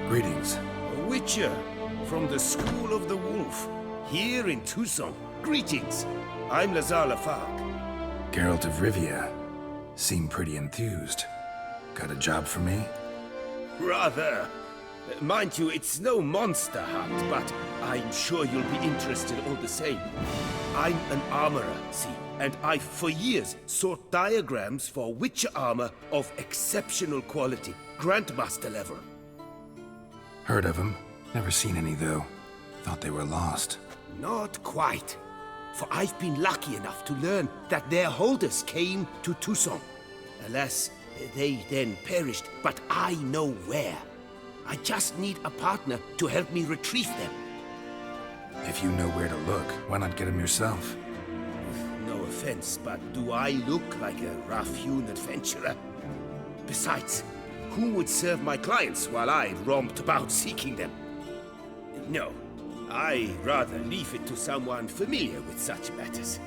Greetings. A witcher from the School of the Wolf, here in Toussaint. Greetings. I'm Lafargue. Geralt of Rivia. Seem pretty enthused. Got a job for me? Rather. Mind you, it's no monster hunt, but I'm sure you'll be interested all the same. I'm an armorer, see, and I've for years sought diagrams for witcher armor of exceptional quality, Grandmaster level. Heard of them. Never seen any, though. Thought they were lost. Not quite. For I've been lucky enough to learn that their holders came to Toussaint. Alas, they then perished, but I know where. I just need a partner to help me retrieve them. If you know where to look, why not get them yourself? No offense, but do I look like a rough-hewn adventurer? Besides, who would serve my clients while I romped about seeking them? No, I'd rather leave it to someone familiar with such matters.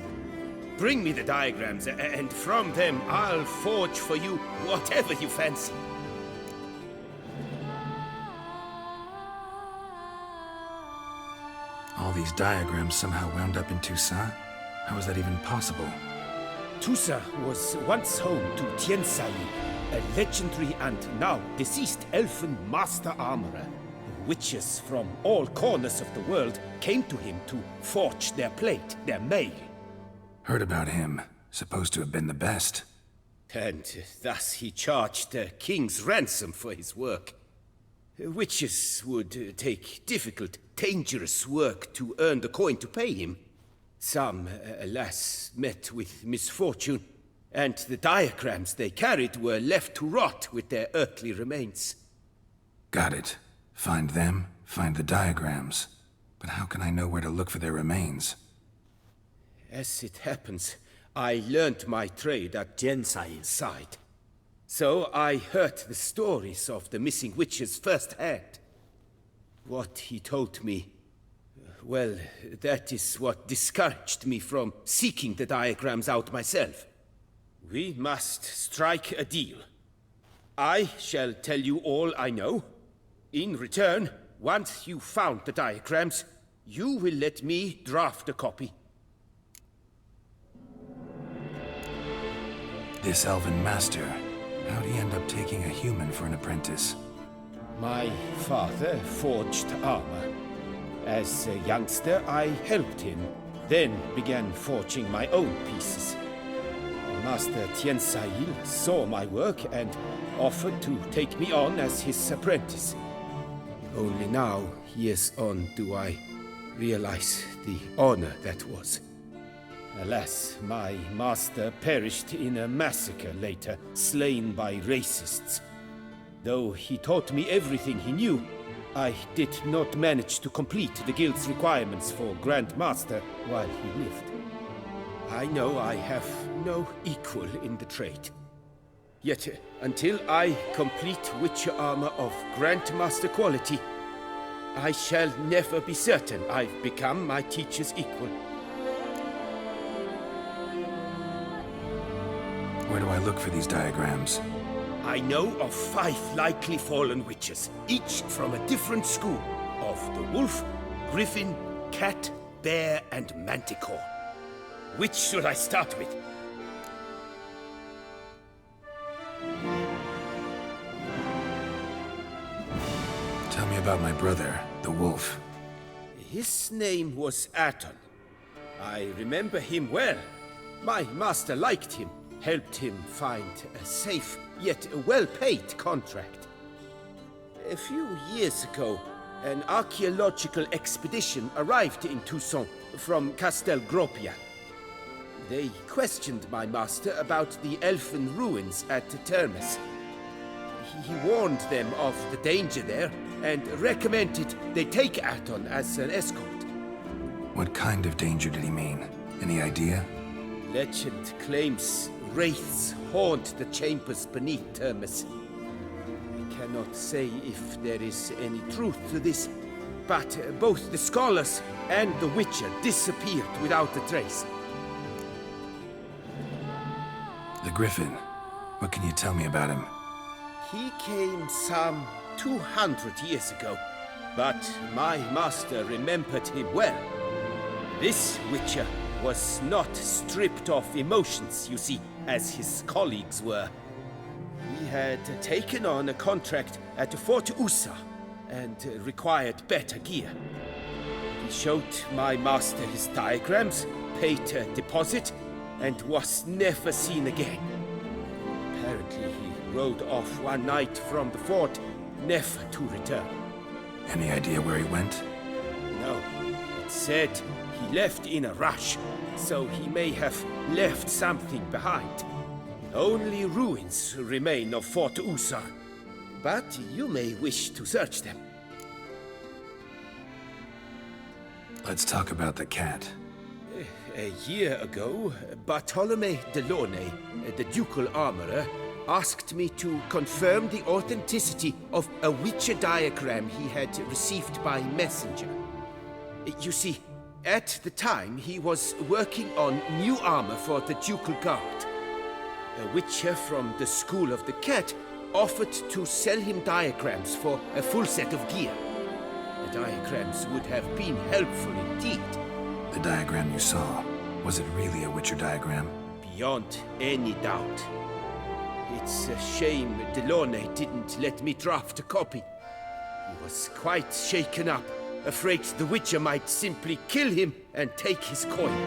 Bring me the diagrams, and from them I'll forge for you whatever you fancy. All these diagrams somehow wound up in Toussaint? How is that even possible? Toussaint was once home to Toussaint, a legendary and now deceased elfin master armorer. Witches from all corners of the world came to him to forge their plate, their mail. Heard about him. Supposed to have been the best. And thus he charged a king's ransom for his work. Witches would take difficult, dangerous work to earn the coin to pay him. Some, alas, met with misfortune, and the diagrams they carried were left to rot with their earthly remains. Got it. Find them, find the diagrams. But how can I know where to look for their remains? As it happens, I learned my trade at Toussaint's side. So I heard the stories of the missing witches firsthand. What he told me, well, that is what discouraged me from seeking the diagrams out myself. We must strike a deal. I shall tell you all I know. In return, once you've found the diagrams, you will let me draft a copy. This elven master, how'd he end up taking a human for an apprentice? My father forged armor. As a youngster, I helped him, then began forging my own pieces. Master Toussaint saw my work and offered to take me on as his apprentice. Only now, years on, do I realize the honor that was. Alas, my master perished in a massacre later, slain by racists. Though he taught me everything he knew, I did not manage to complete the guild's requirements for Grand Master while he lived. I know I have no equal in the trade. Yet, until I complete Witcher armor of Grandmaster quality, I shall never be certain I've become my teacher's equal. Where do I look for these diagrams? I know of 5 likely fallen witches, each from a different school of the wolf, griffin, cat, bear, and manticore. Which should I start with? Tell me about my brother, the wolf. His name was Aton. I remember him well. My master liked him, helped him find a safe, yet well-paid contract. A few years ago, an archaeological expedition arrived in Toussaint from Castel Gropia. They questioned my master about the elfin ruins at Termes. He warned them of the danger there and recommended they take Aton as an escort. What kind of danger did he mean? Any idea? Legend claims wraiths haunt the chambers beneath Termes. I cannot say if there is any truth to this, but both the scholars and the Witcher disappeared without a trace. The Griffin. What can you tell me about him? He came some 200 years ago, but my master remembered him well. This Witcher was not stripped of emotions, you see, as his colleagues were. He had taken on a contract at Fort Usa and required better gear. He showed my master his diagrams, paid a deposit, and was never seen again. Apparently, he rode off one night from the fort, never to return. Any idea where he went? No, it said he left in a rush, so he may have left something behind. Only ruins remain of Fort Usa, but you may wish to search them. Let's talk about the cat. A year ago, Bartolome de Launay, the ducal armorer, asked me to confirm the authenticity of a Witcher diagram he had received by messenger. You see, at the time he was working on new armor for the ducal guard. A Witcher from the School of the Cat offered to sell him diagrams for a full set of gear. The diagrams would have been helpful indeed. The diagram you saw, was it really a Witcher diagram? Beyond any doubt. It's a shame Delaunay didn't let me draft a copy. He was quite shaken up, afraid the Witcher might simply kill him and take his coin.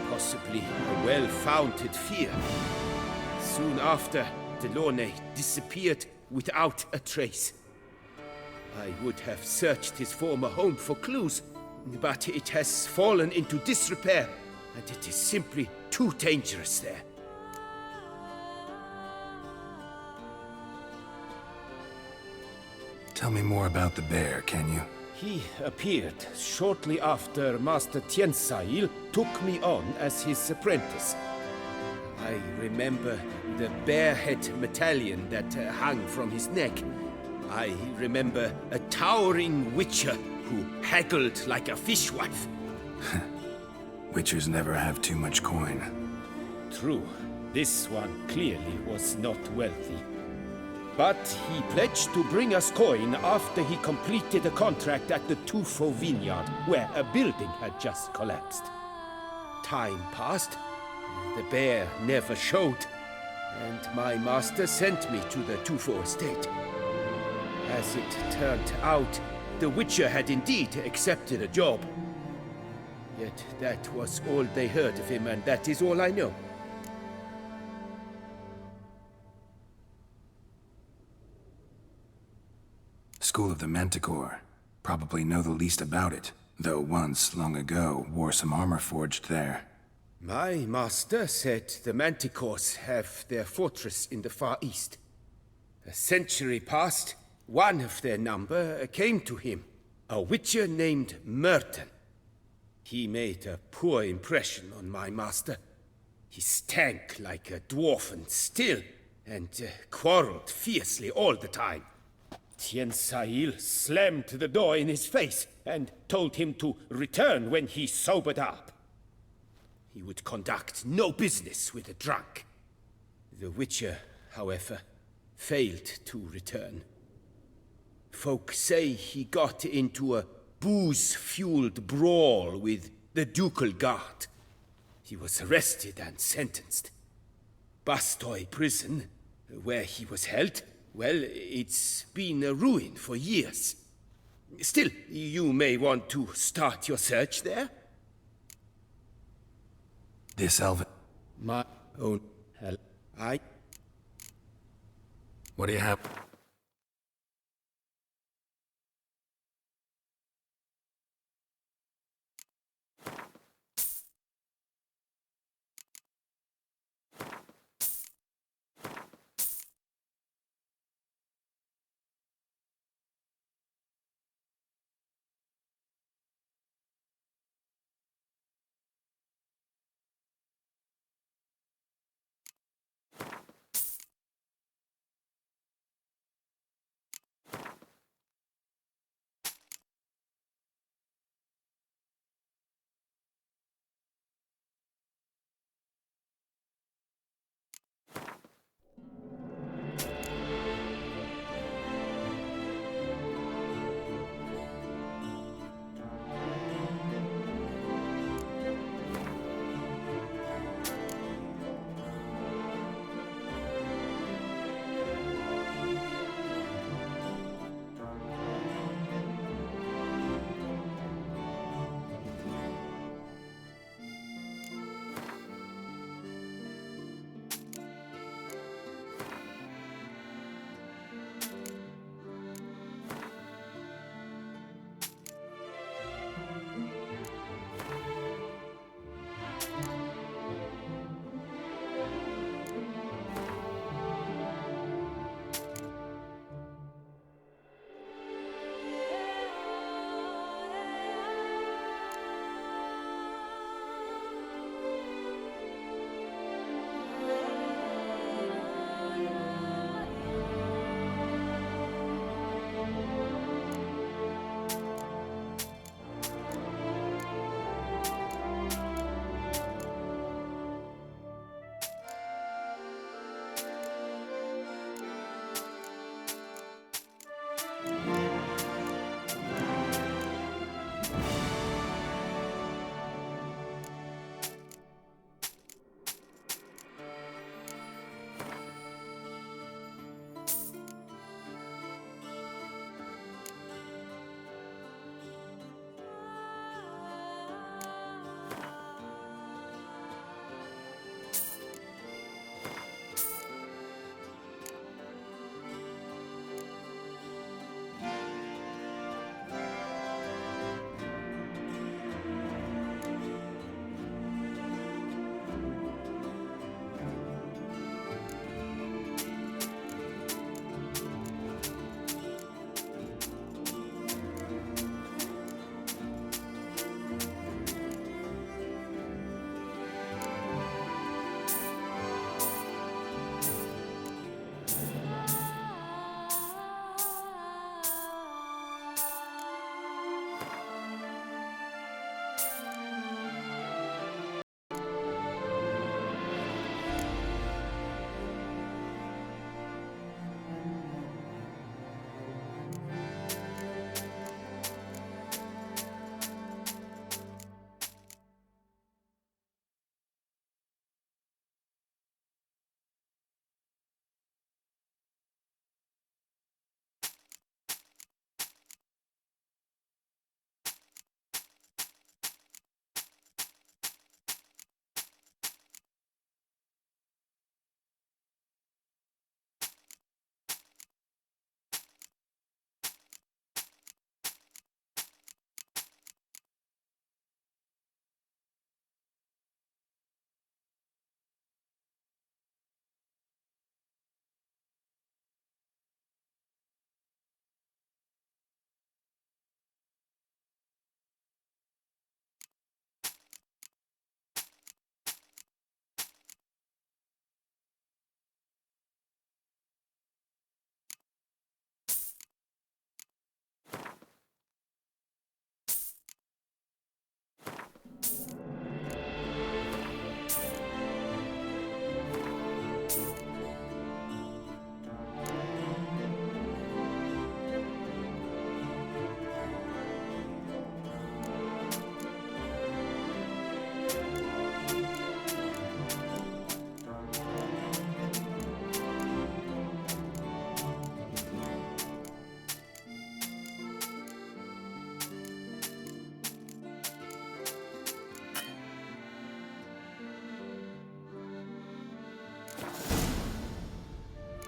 Possibly a well-founded fear. Soon after, Delaunay disappeared without a trace. I would have searched his former home for clues, but it has fallen into disrepair, and it is simply too dangerous there. Tell me more about the bear, can you? He appeared shortly after Master Tiensail took me on as his apprentice. I remember the bear-head medallion that hung from his neck. I remember a towering Witcher who haggled like a fishwife. Witchers never have too much coin. True, this one clearly was not wealthy. But he pledged to bring us coin after he completed a contract at the Tufo vineyard, where a building had just collapsed. Time passed, the bear never showed, and my master sent me to the Tufo estate. As it turned out, the Witcher had indeed accepted a job. Yet that was all they heard of him, and that is all I know. School of the Manticore. Probably know the least about it, though once, long ago, wore some armor forged there. My master said the Manticores have their fortress in the Far East. A century past, one of their number came to him, a Witcher named Merton. He made a poor impression on my master. He stank like a dwarfen still, and quarreled fiercely all the time. Tiensail slammed the door in his face and told him to return when he sobered up. He would conduct no business with a drunk. The Witcher, however, failed to return. Folk say he got into a booze-fueled brawl with the ducal guard. He was arrested and sentenced. Bastoy prison, where he was held, well, it's been a ruin for years. Still, you may want to start your search there. This elven... My own hell. What do you have?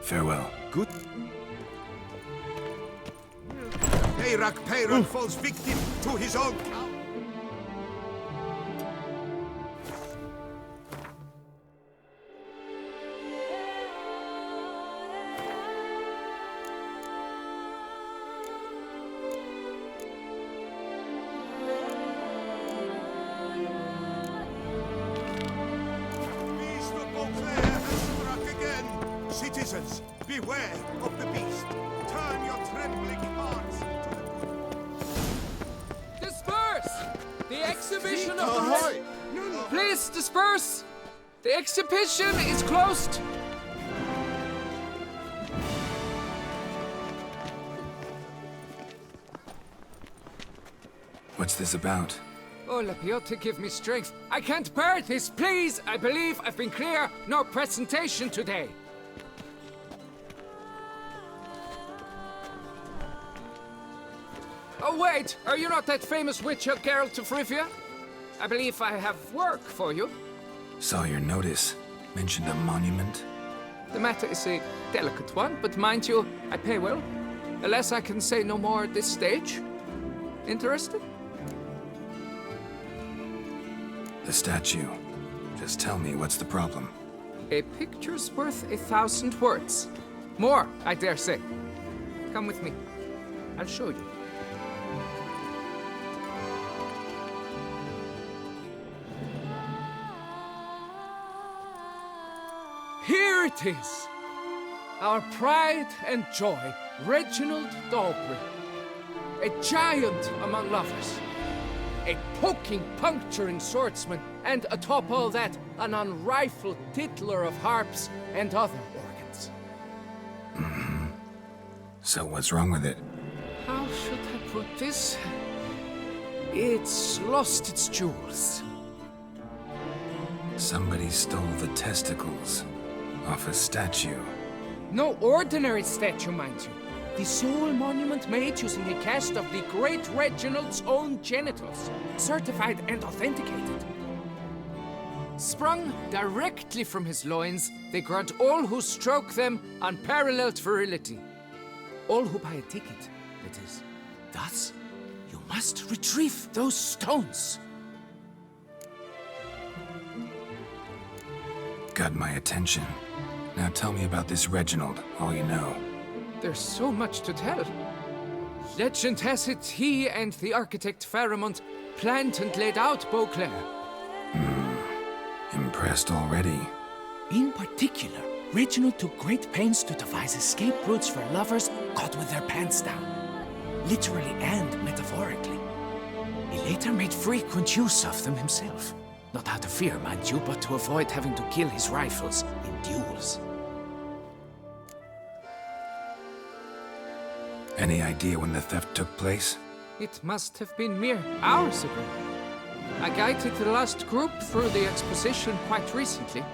Farewell. Good. Peyrak falls victim to his own power. Beast of Beauclair has struck again. Citizens, beware of the beast. Turn your trembling hearts to the... Disperse! The exhibition of the... Please disperse! The exhibition is closed! What's this about? Oh, Lapiote, give me strength. I can't bear this, please! I believe I've been clear. No presentation today. Oh, wait! Are you not that famous witch, Geralt of Rivia? I believe I have work for you. Saw your notice. Mentioned a monument. The matter is a delicate one, but mind you, I pay well. Alas, I can say no more at this stage. Interested? The statue. Just tell me what's the problem. A picture's worth 1,000 words. More, I dare say. Come with me. I'll show you. Here it is! Our pride and joy, Reginald d'Aubry. A giant among lovers. A poking, puncturing swordsman, and atop all that, an unrifled tittler of harps and other organs. So what's wrong with it? How should I put this? It's lost its jewels. Somebody stole the testicles off a statue. No ordinary statue, mind you. The sole monument made using a cast of the great Reginald's own genitals, certified and authenticated. Sprung directly from his loins, they grant all who stroke them unparalleled virility. All who buy a ticket, that is. Thus, you must retrieve those stones. Got my attention. Now tell me about this Reginald, all you know. There's so much to tell. Legend has it he and the architect Pharamond planned and laid out Beauclair. Impressed already. In particular, Reginald took great pains to devise escape routes for lovers caught with their pants down. Literally and metaphorically. He later made frequent use of them himself. Not out of fear, mind you, but to avoid having to kill his rivals in duels. Any idea when the theft took place? It must have been mere hours ago. I guided the last group through the exposition quite recently.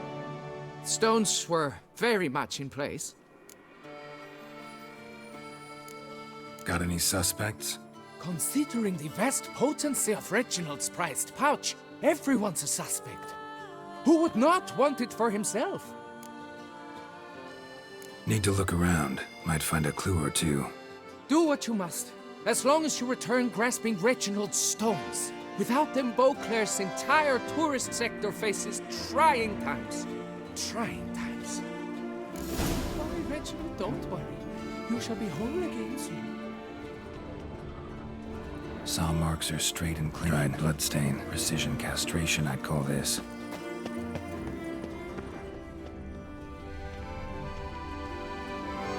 Stones were very much in place. Got any suspects? Considering the vast potency of Reginald's prized pouch, everyone's a suspect. Who would not want it for himself? Need to look around. Might find a clue or two. Do what you must, as long as you return grasping Reginald's stones. Without them, Beauclair's entire tourist sector faces trying times. Trying times. Don't worry, Reginald, don't worry. You shall be whole again soon. Saw marks are straight and clean. Dried bloodstain. Precision castration, I'd call this.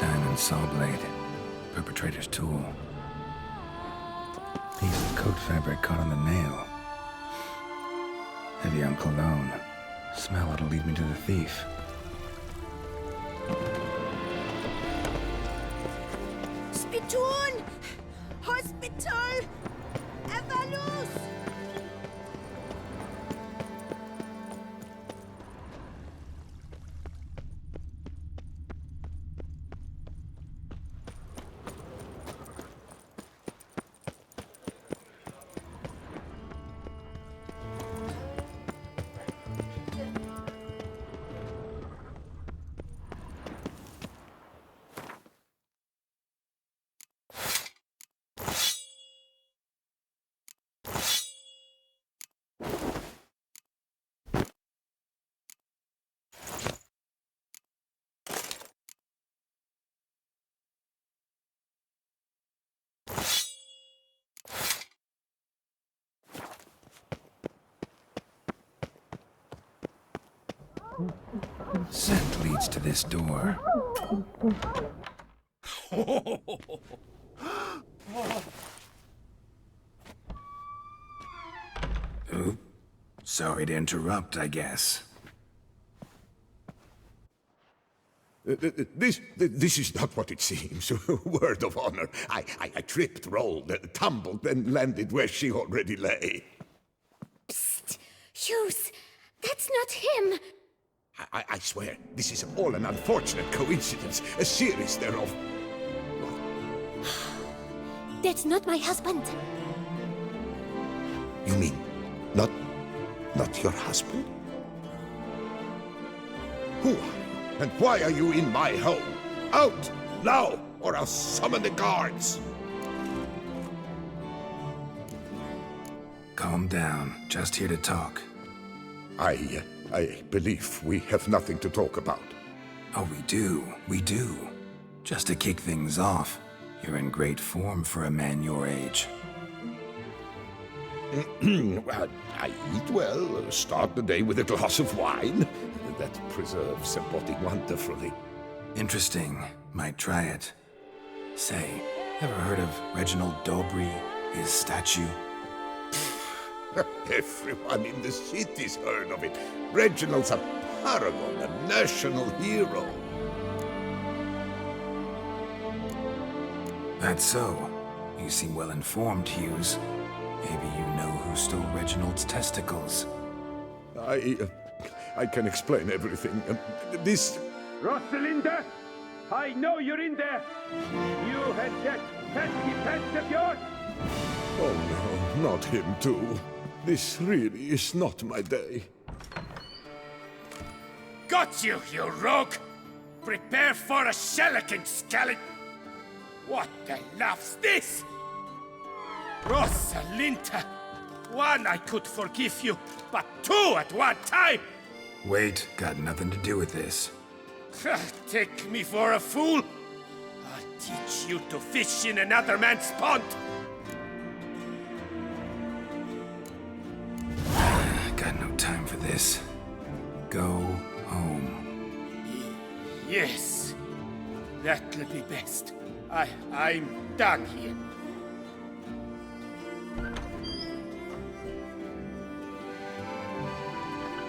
Diamond saw blade. Perpetrator's tool. Piece of coat fabric caught on the nail. Heavy on cologne. Smell it'll lead me to the thief. Spittoon! Hospital! Avalus! Scent leads to this door. Oop. Sorry to interrupt, I guess. This is not what it seems. Word of honor. I tripped, rolled, tumbled, and landed where she already lay. Psst! Hughes! That's not him! I swear, this is all an unfortunate coincidence. A series thereof. That's not my husband. You mean, not your husband? Who are you? And why are you in my home? Out! Now! Or I'll summon the guards! Calm down. Just here to talk. I believe we have nothing to talk about. Oh, we do. We do. Just to kick things off, you're in great form for a man your age. I eat well, start the day with a glass of wine. That preserves a body wonderfully. Interesting. Might try it. Say, ever heard of Reginald Dobry, his statue? Everyone in the city's heard of it. Reginald's a paragon, a national hero. That's so. You seem well informed, Hughes. Maybe you know who stole Reginald's testicles. I can explain everything. This... Rosalinda! I know you're in there! You had that pesky pest of yours! Oh no, not him too. This really is not my day. Got you, you rogue! Prepare for a shellacking, Skarlet! What the laugh's this? Rosalinda! One, I could forgive you, but two at one time! Wait, got nothing to do with this. Take me for a fool? I'll teach you to fish in another man's pond! Got no time for this. Go home. Yes, that'll be best. I'm done here.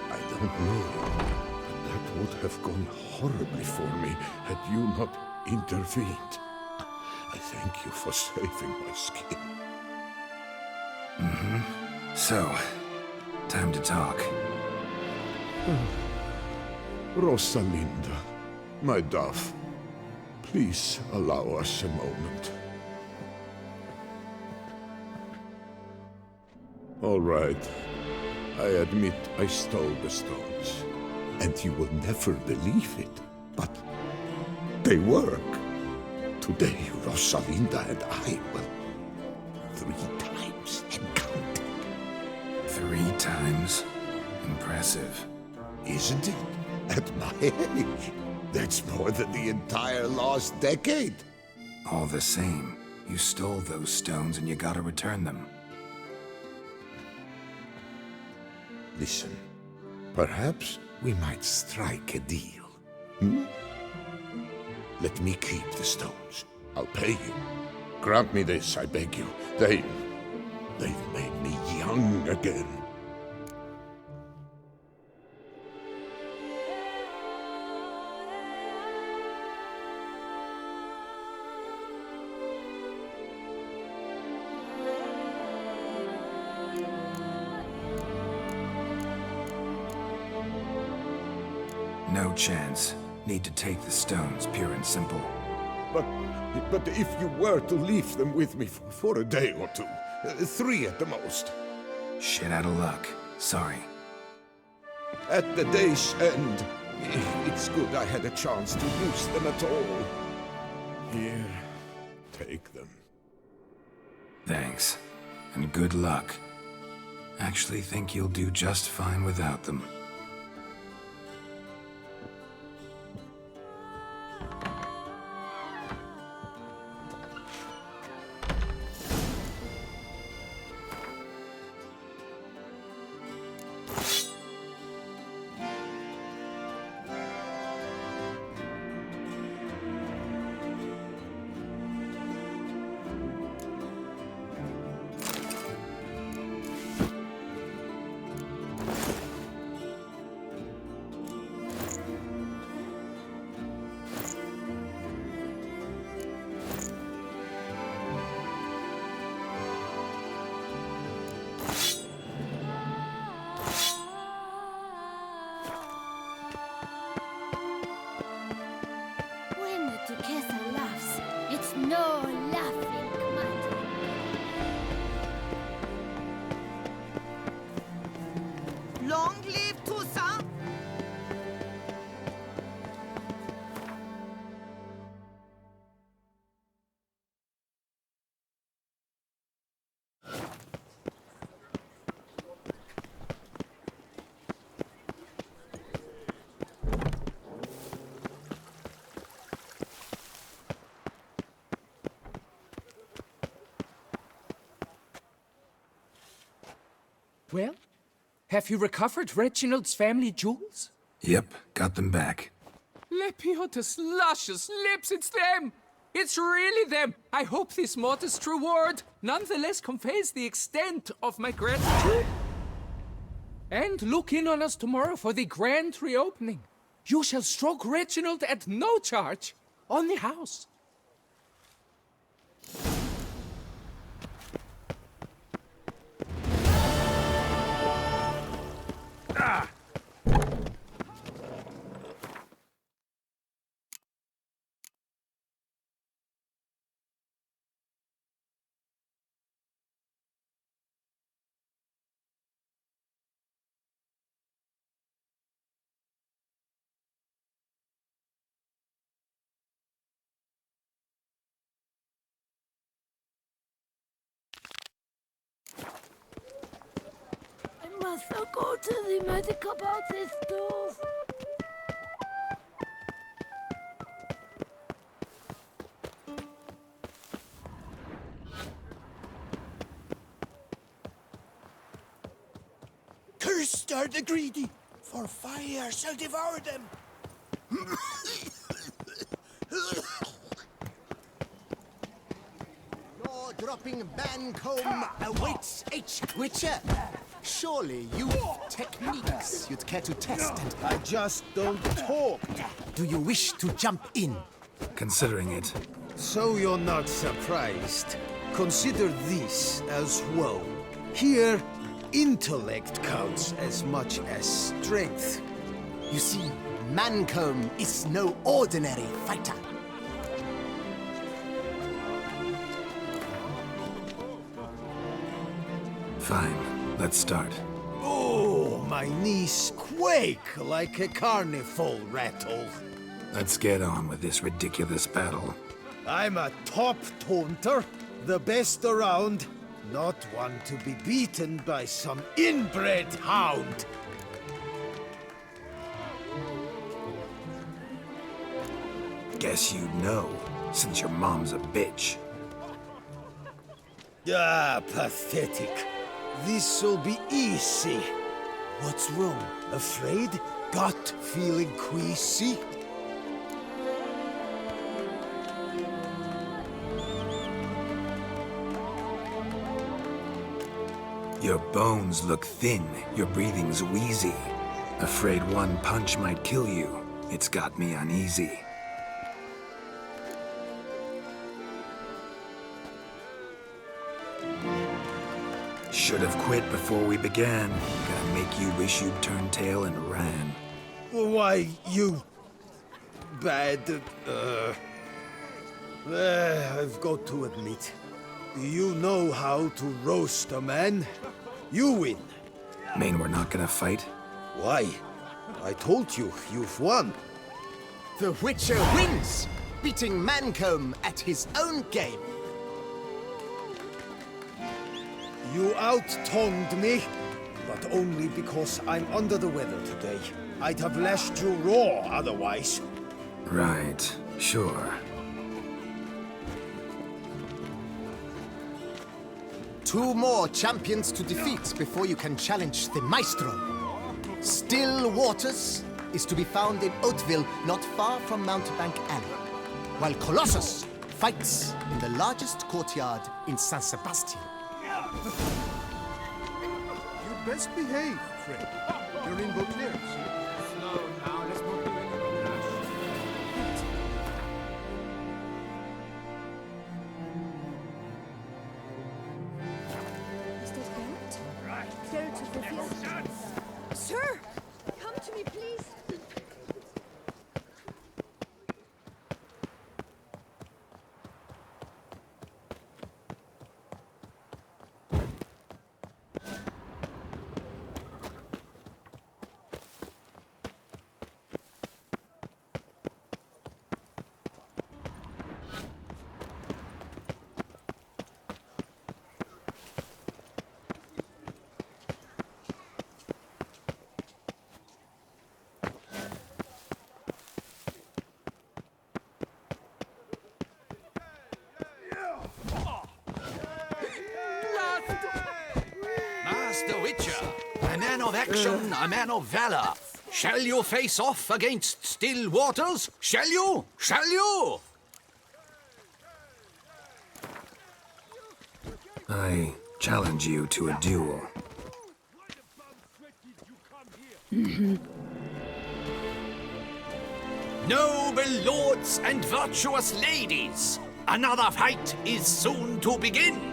I don't know, but that would have gone horribly for me had you not intervened. I thank you for saving my skin. So, time to talk. Rosalinda, my dove, please allow us a moment. All right. I admit I stole the stones. And you will never believe it, but they work. Today, Rosalinda and I will 3 times and counting. 3 times? Impressive. Isn't it? At my age, that's more than the entire last decade. All the same, you stole those stones and you gotta return them. Listen, perhaps we might strike a deal. Let me keep the stones. I'll pay you. Grant me this, I beg you. They've made me young again. No chance. Need to take the stones, pure and simple. But if you were to leave them with me for a day or two, 3 at the most. Shit out of luck. Sorry. At the day's end, it's good I had a chance to use them at all. Here, take them. Thanks. And good luck. Actually think you'll do just fine without them. Marquesa laughs. It's no laughing matter. Long live Toussaint! Well, have you recovered Reginald's family jewels? Yep, got them back. Lepiotus luscious lips, it's them! It's really them! I hope this modest reward nonetheless conveys the extent of my gratitude. And look in on us tomorrow for the grand reopening. You shall stroke Reginald at no charge on the house. I must go to the medic about this stove. Cursed are the greedy, for fire shall devour them. Jaw-dropping Mancomb awaits H. Witcher. Surely you've techniques you'd care to test, and I just don't talk. do you wish to jump in? Considering it. So you're not surprised. Consider this as well. Here, intellect counts as much as strength. You see, Mancomb is no ordinary fighter. Fine, let's start. Oh, my knees quake like a carnival rattle. Let's get on with this ridiculous battle. I'm a top taunter, the best around, not one to be beaten by some inbred hound. Guess you know, since your mom's a bitch. Ah, pathetic. This'll be easy. What's wrong? Afraid? Gut feeling queasy? Your bones look thin, your breathing's wheezy. Afraid one punch might kill you. It's got me uneasy. Should have quit before we began. Gonna make you wish you'd turned tail and ran. Why, you... bad... I've got to admit, you know how to roast a man. You win. Mean we're not gonna fight? Why? I told you, you've won. The Witcher wins, beating Mancomb at his own game. You out-tongued me, but only because I'm under the weather today. I'd have lashed you raw otherwise. Right, sure. Two more champions to defeat before you can challenge the Maestro. Still Waters is to be found in Hauteville, not far from Mountebank Alley, while Colossus fights in the largest courtyard in Saint Sebastian. You'd best behave, Fred. You're in Baudelaire, see? Slow now, let's not do anything rash. Mr. Geralt? Geralt of Rivia? Sir! Come to me, please! of action, a man of valor. Shall you face off against still waters? Shall you? Shall you? I challenge you to a duel. Noble lords and virtuous ladies, another fight is soon to begin.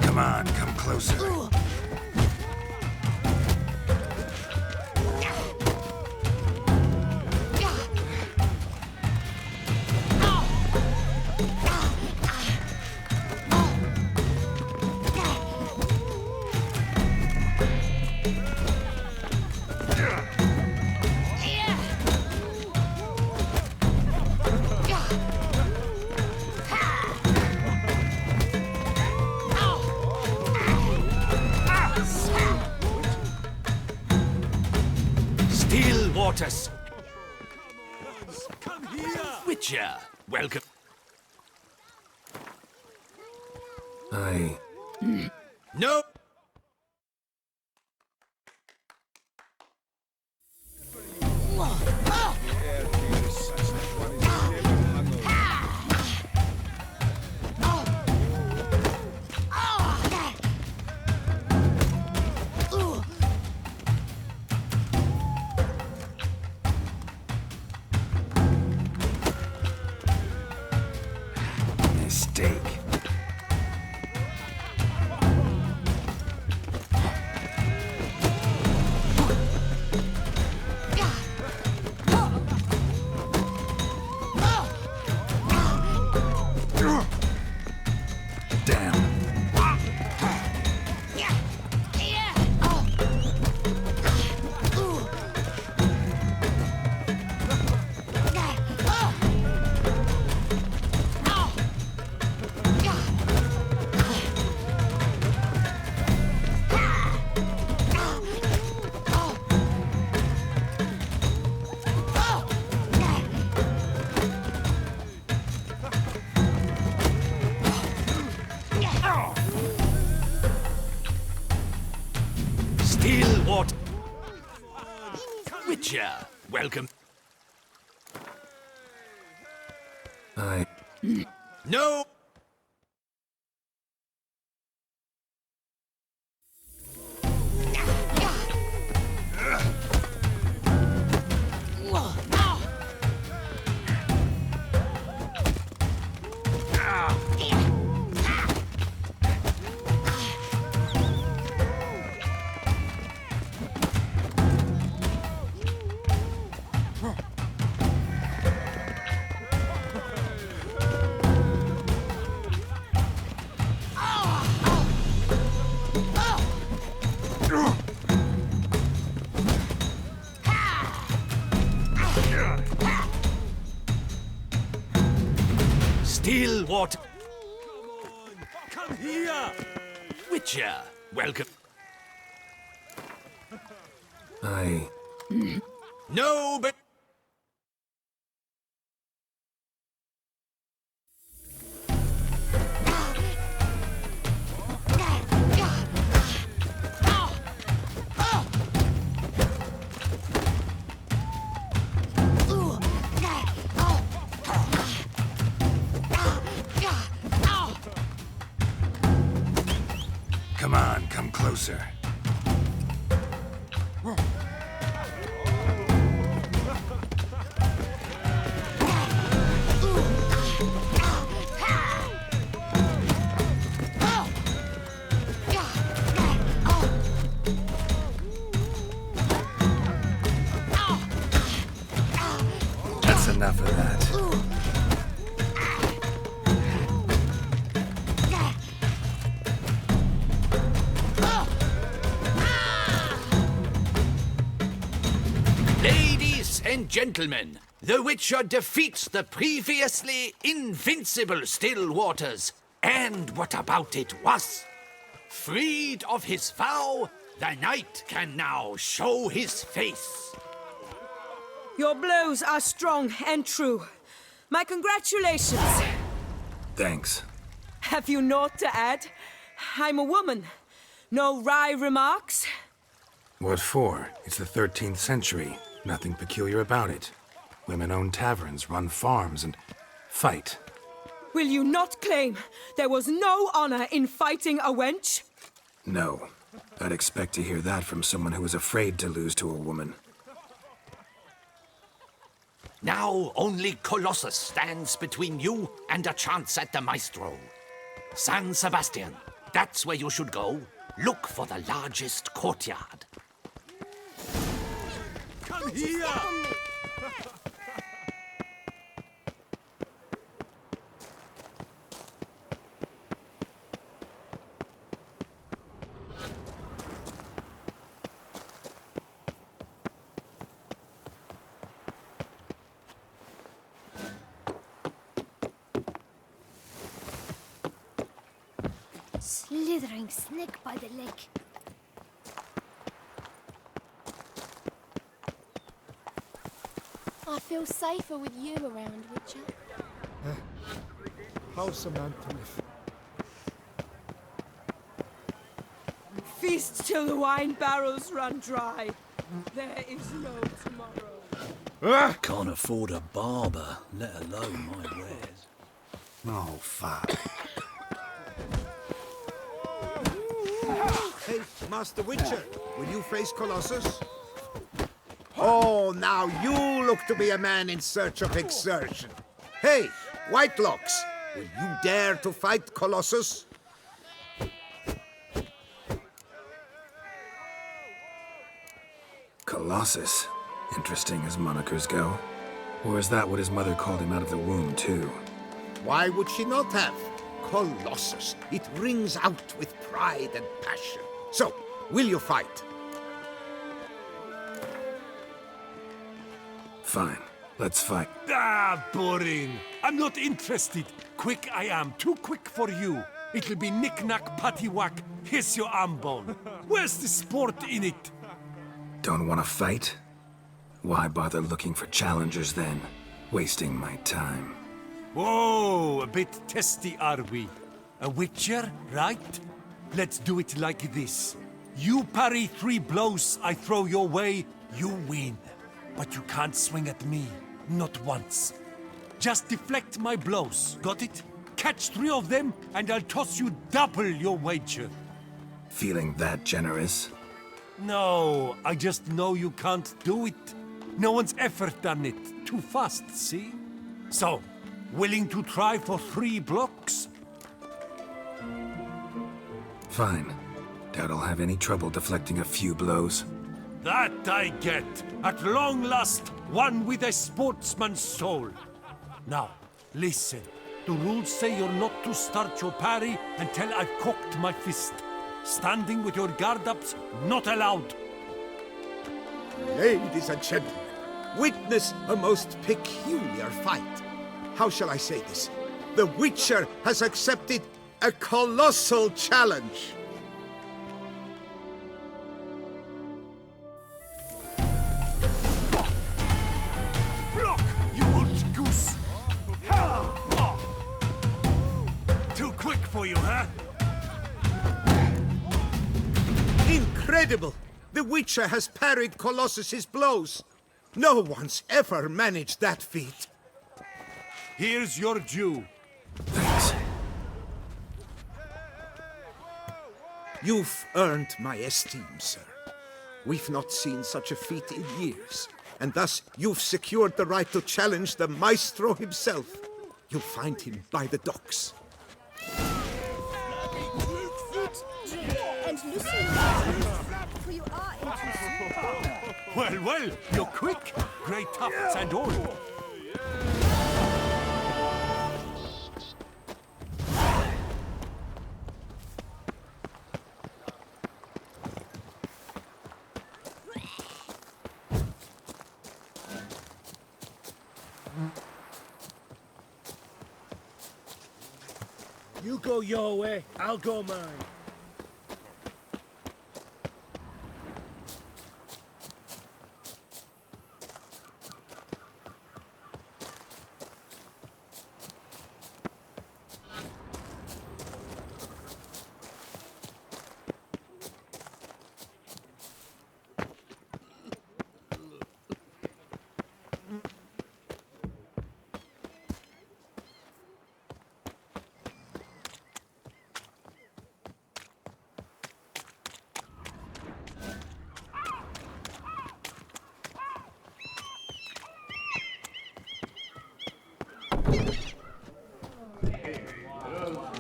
Come on, come closer. Still waters. Witcher, welcome. No. Mistake. Damn. Still water. Witcher, welcome. No. Still water. Come here. Witcher, welcome. No, but... Come on, come closer. That's enough of that. Ladies and gentlemen, The Witcher defeats the previously invincible Still Waters. And what about it was? Freed of his vow, the knight can now show his face. Your blows are strong and true. My congratulations. Thanks. Have you naught to add? I'm a woman. No wry remarks? What for? It's the 13th century. Nothing peculiar about it. Women own taverns, run farms, and fight. Will you not claim there was no honor in fighting a wench? No. I'd expect to hear that from someone who was afraid to lose to a woman. Now only Colossus stands between you and a chance at the Maestro. San Sebastian, that's where you should go. Look for the largest courtyard. Come here! Slithering snake by the leg. I feel safer with you around, Witcher. How's a man to live? Feast till the wine barrels run dry. There is no tomorrow. Can't afford a barber, let alone my wares. Oh, fuck. Hey, Master Witcher, will you face Colossus? Oh, now you look to be a man in search of exertion. Hey, Whitelocks, will you dare to fight Colossus? Colossus. Interesting as monikers go. Or is that what his mother called him out of the womb, too? Why would she not have? Colossus. It rings out with pride and passion. So, will you fight? Fine. Let's fight. Ah, boring. I'm not interested. Quick I am. Too quick for you. It'll be knick-knack, paddywhack. Here's your arm bone. Where's the sport in it? Don't want to fight? Why bother looking for challengers then? Wasting my time. Whoa, a bit testy are we? A witcher, right? Let's do it like this. You parry 3 blows I throw your way, you win. But you can't swing at me, not once. Just deflect my blows, got it? Catch 3 of them, and I'll toss you double your wager. Feeling that generous? No, I just know you can't do it. No one's ever done it. Too fast, see? So, willing to try for 3 blocks? Fine. Doubt I'll have any trouble deflecting a few blows. That I get. At long last, one with a sportsman's soul. Now, listen. The rules say you're not to start your parry until I've cocked my fist. Standing with your guard-ups, not allowed. Ladies and gentlemen, witness a most peculiar fight. How shall I say this? The Witcher has accepted a colossal challenge. Block, you old goose! Too quick for you, huh? Incredible! The Witcher has parried Colossus's blows. No one's ever managed that feat. Here's your due. Thanks. You've earned my esteem, sir. We've not seen such a feat in years, and thus you've secured the right to challenge the Maestro himself. You'll find him by the docks. And listen, for you are in Toussaint. Well, you're quick. Great tufts and all. go your way, I'll go mine.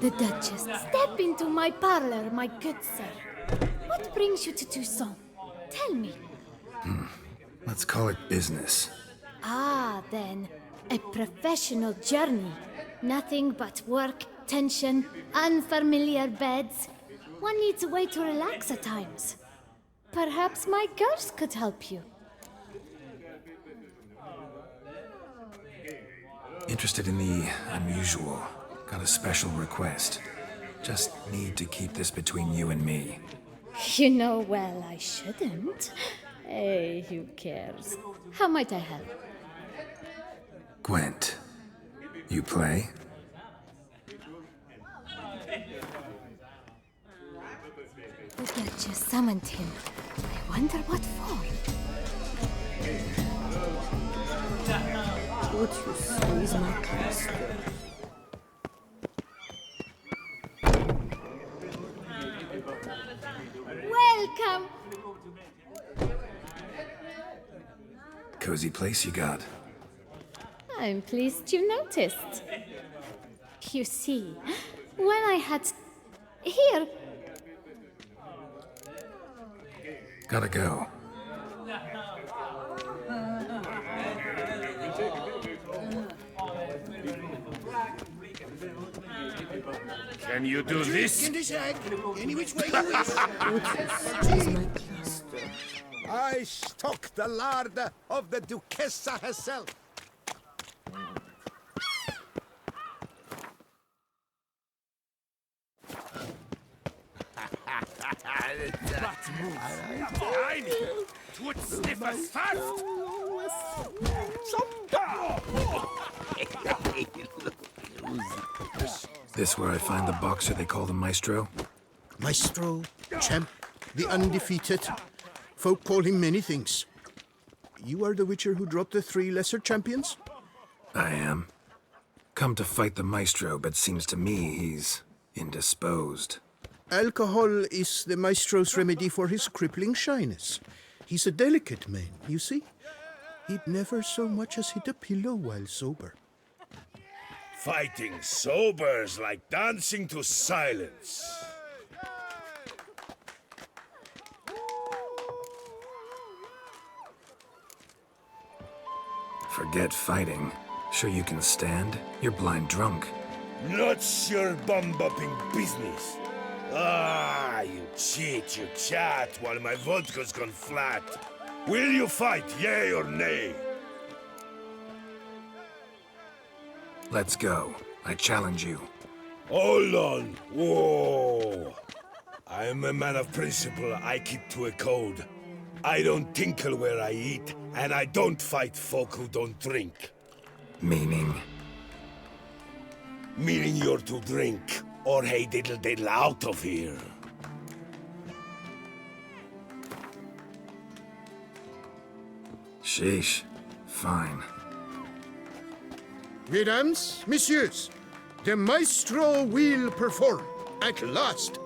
The Duchess. Step into my parlor, my good sir. What brings you to Toussaint? Tell me. Let's call it business. Ah, then. A professional journey. Nothing but work, tension, unfamiliar beds. One needs a way to relax at times. Perhaps my girls could help you. Interested in the unusual. Got a special request. Just need to keep this between you and me. You know well I shouldn't. Hey, who cares? How might I help? Gwent. You play? The Duchess summoned him. I wonder what for. What you say is my master. Welcome! Cozy place you got. I'm pleased you noticed. You see, when I had... Here! Gotta go. Can you do this? Any which way you wish. I stock the lard of the Duchessa herself. Tiny! Twould sniff us fast! This where I find the boxer they call the Maestro? Maestro, champ, the undefeated. Folk call him many things. You are the Witcher who dropped the 3 lesser champions? I am. Come to fight the Maestro, but seems to me he's indisposed. Alcohol is the Maestro's remedy for his crippling shyness. He's a delicate man, you see. He'd never so much as hit a pillow while sober. Fighting sober's like dancing to silence. Forget fighting. Sure you can stand? You're blind drunk. Not your bum-bopping business. Ah, you cheat, you chat, while my vodka's gone flat. Will you fight, yay or nay? Let's go. I challenge you. Hold on. Whoa. I am a man of principle. I keep to a code. I don't tinkle where I eat, and I don't fight folk who don't drink. Meaning? Meaning you're to drink, or hey diddle diddle out of here. Sheesh. Fine. Mesdames, messieurs, the Maestro will perform at last.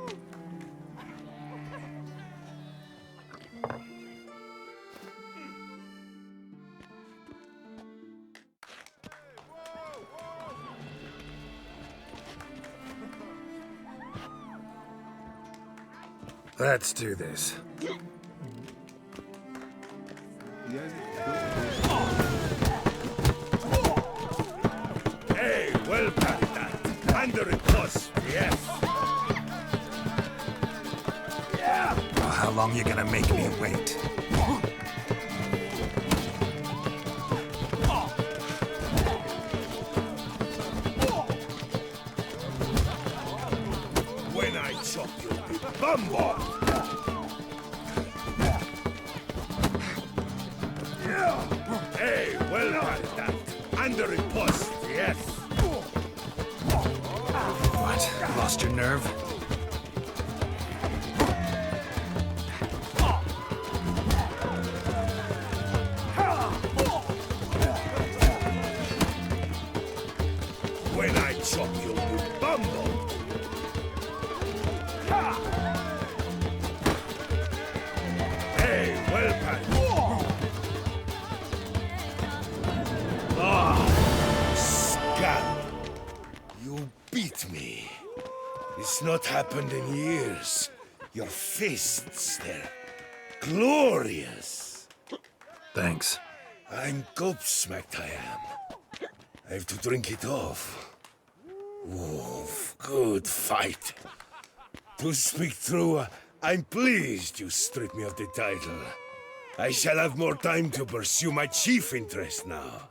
Let's do this. Hey, well done, that. Under it was, yes. Well, how long you gonna make me wait? bumble! Hey, well done, that. Under riposte, yes. What? Lost your nerve? When I chop you, you bumble! Hey, well done. Skarlet, you beat me. It's not happened in years. Your fists, they're glorious. Thanks. I'm gobsmacked, I am. I have to drink it off. Ooh, good fight. To speak true, I'm pleased you stripped me of the title. I shall have more time to pursue my chief interest now.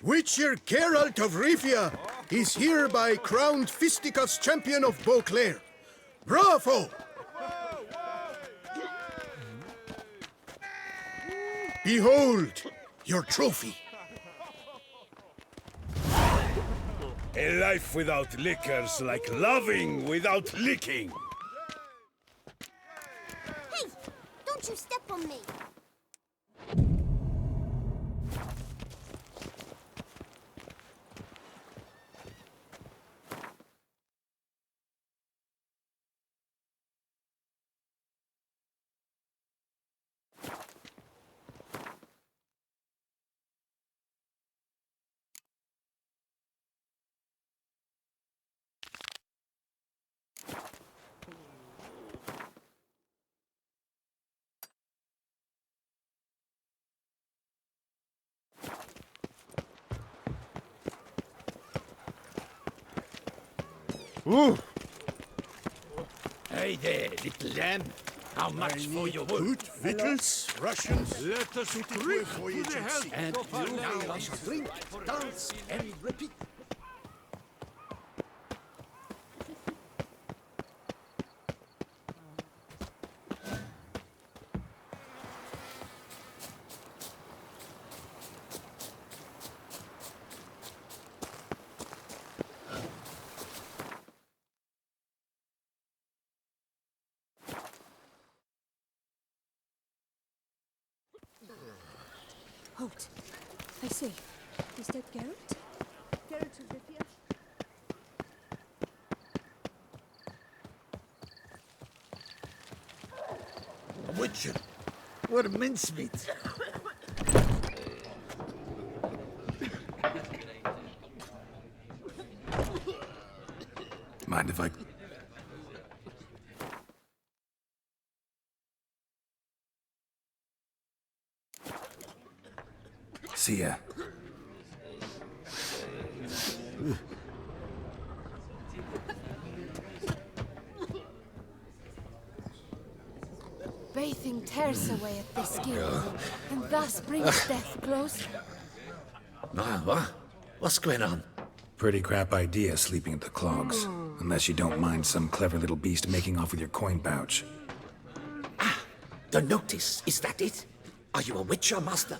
Witcher Geralt of Rivia is hereby crowned Fisticuffs champion of Beauclair. Bravo! Behold your trophy. A life without liquor's like loving without licking. Hey! Don't you step on me! Ooh. Hey there, little lamb. How much for your work? Good victuals, Russians. Let us drink to the health And of our now lady. I shall drink, dance, and repeat. Halt. I see. Is that Geralt? Geralt of Rivia? A witcher. What a mincemeat. Mind if I... See ya. Bathing tears away at the skin, and thus brings death closer. Ah, what? What's going on? Pretty crap idea sleeping at the clogs. Unless you don't mind some clever little beast making off with your coin pouch. The notice, is that it? Are you a witcher, master?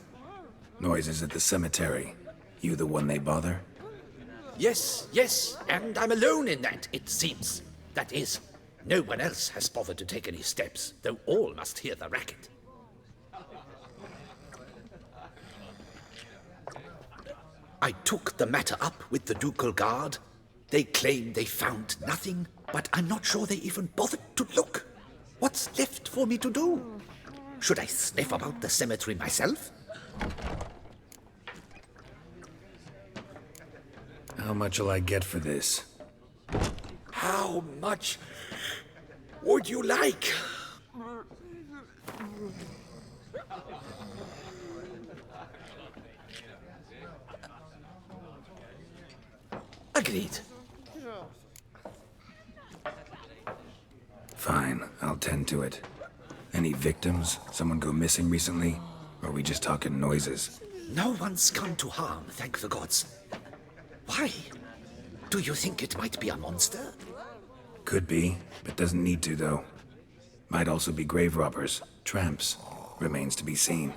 Noises at the cemetery. You the one they bother? Yes, yes, and I'm alone in that, it seems. That is, no one else has bothered to take any steps, though all must hear the racket. I took the matter up with the ducal guard. They claim they found nothing, but I'm not sure they even bothered to look. What's left for me to do? Should I sniff about the cemetery myself? How much'll I get for this? How much would you like? Agreed. Fine, I'll tend to it. Any victims? Someone go missing recently? Or are we just talking noises? No one's come to harm, thank the gods. Why? Do you think it might be a monster? Could be, but doesn't need to, though. Might also be grave robbers, tramps. Remains to be seen.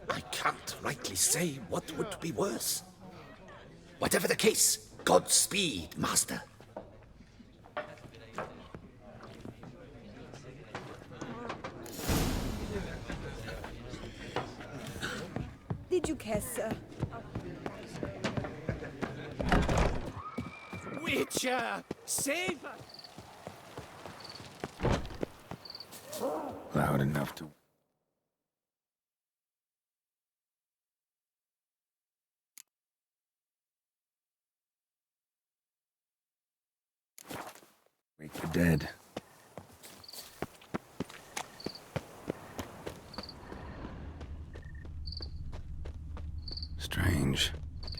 I can't rightly say what would be worse. Whatever the case, Godspeed, Master. Did you care, sir? Witcher, save us! Loud enough to... wake the dead. Strange.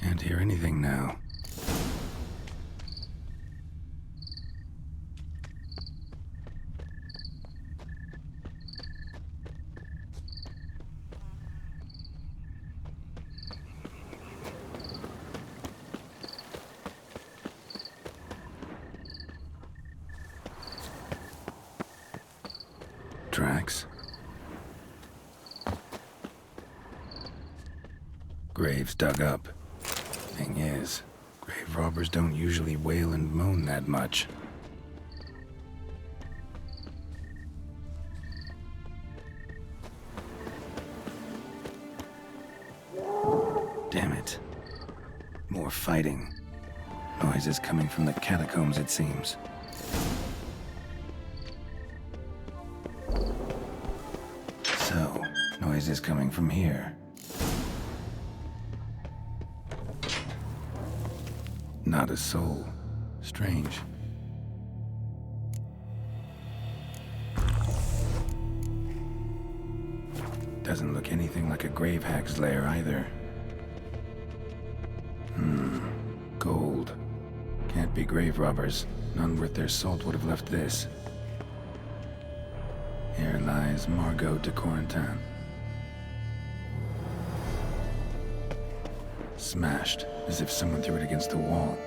Can't hear anything now. Tracks. Graves dug up. Thing is, grave robbers don't usually wail and moan that much. Damn it. More fighting. Noises coming from the catacombs, it seems. So, noises coming from here. Not a soul. Strange. Doesn't look anything like a grave hack's lair either. Gold. Can't be grave robbers. None worth their salt would have left this. Here lies Margot de Corentin. Smashed, as if someone threw it against the wall.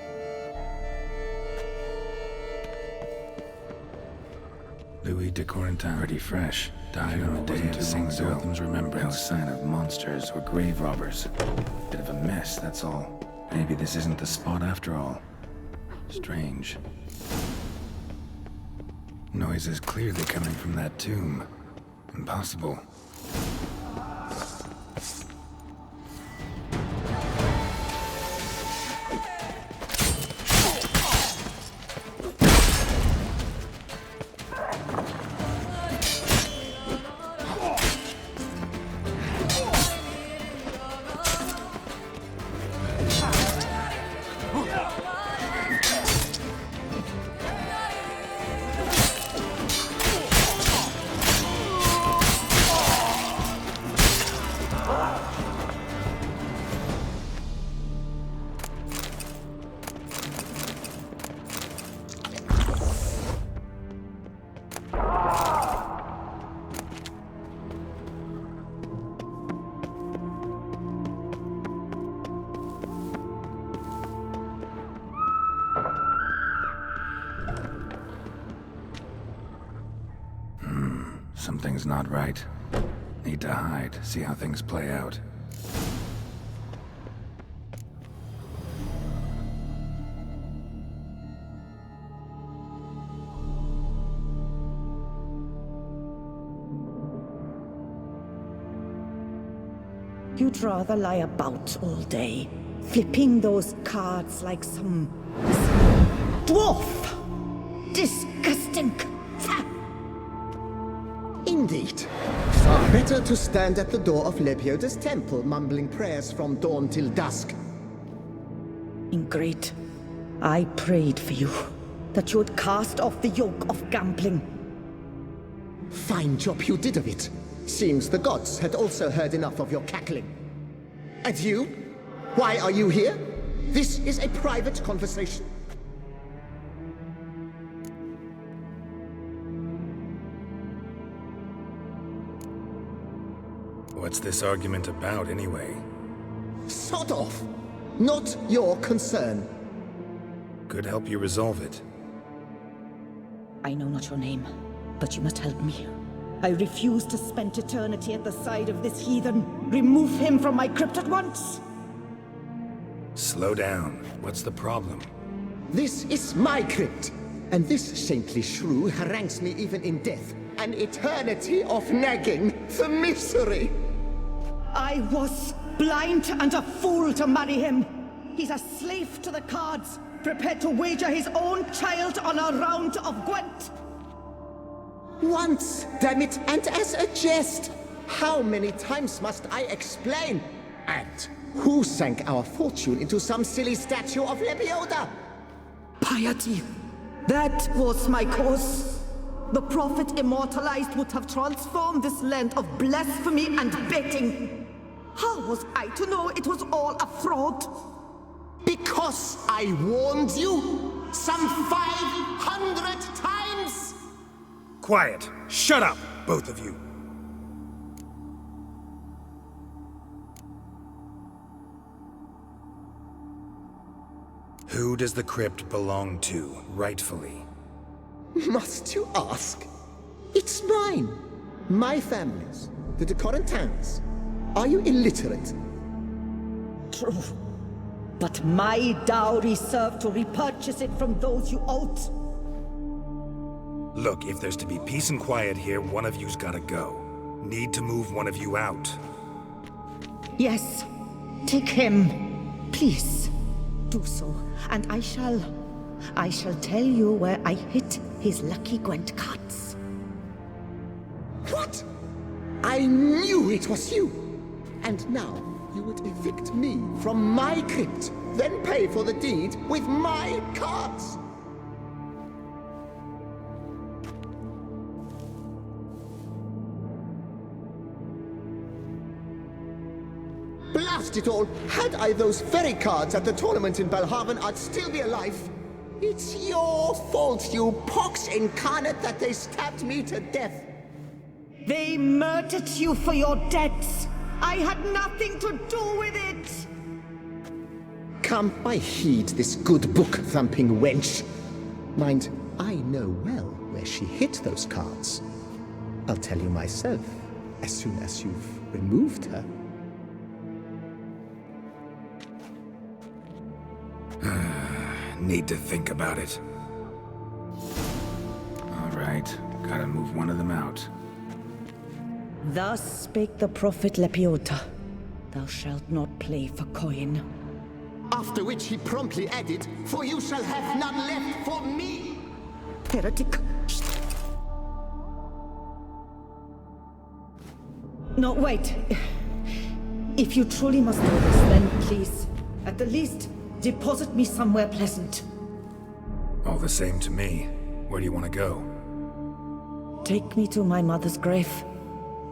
Louis de Corentin, pretty fresh. Died on the day of St. Zoltham's remembrance. No sign of monsters or grave robbers. Bit of a mess, that's all. Maybe this isn't the spot after all. Strange. Noises clearly coming from that tomb. Impossible. Something's not right. Need to hide, see how things play out. You'd rather lie about all day, flipping those cards like some dwarf. Disgusting. Indeed. Far better to stand at the door of Lepioda's temple, mumbling prayers from dawn till dusk. Ingrate, I prayed for you, that you would cast off the yoke of gambling. Fine job you did of it. Seems the gods had also heard enough of your cackling. And you? Why are you here? This is a private conversation. What's this argument about, anyway? Sod off! Not your concern. Could help you resolve it. I know not your name, But you must help me. I refuse to spend eternity at the side of this heathen. Remove him from my crypt at once! Slow down. What's the problem? This is my crypt, and this saintly shrew harangues me even in death. An eternity of nagging, the misery! I was blind and a fool to marry him. He's a slave to the cards, prepared to wager his own child on a round of Gwent. Once, damn it, and as a jest! How many times must I explain? And who sank our fortune into some silly statue of Lebioda? Piety. That was my cause. The prophet immortalized would have transformed this land of blasphemy and betting. How was I to know it was all a fraud? Because I warned you some 500 times! Quiet! Shut up, both of you! Who does the crypt belong to, rightfully? Must you ask? It's mine. My family's. The de Corentins. Are you illiterate? True. But my dowry served to repurchase it from those you owed. Look, if there's to be peace and quiet here, one of you's gotta go. Need to move one of you out. Yes. Take him. Please. Do so. And I shall tell you where I hid his lucky Gwent cards. What? I knew it was you! And now you would evict me from my crypt, then pay for the deed with my cards! Blast it all! Had I those very cards at the tournament in Belhaven, I'd still be alive. It's your fault, you pox incarnate, that they stabbed me to death. They murdered you for your debts. I had nothing to do with it. Come, I heed this good book-thumping wench. Mind, I know well where she hid those cards. I'll tell you myself, as soon as you've removed her. Need to think about it. All right, gotta move one of them out. Thus spake the prophet Lepiota. Thou shalt not play for coin. After which he promptly added, "For you shall have none left for me!" Heretic. No, wait. If you truly must do this, then please, at the least, deposit me somewhere pleasant. All the same to me. Where do you want to go? Take me to my mother's grave.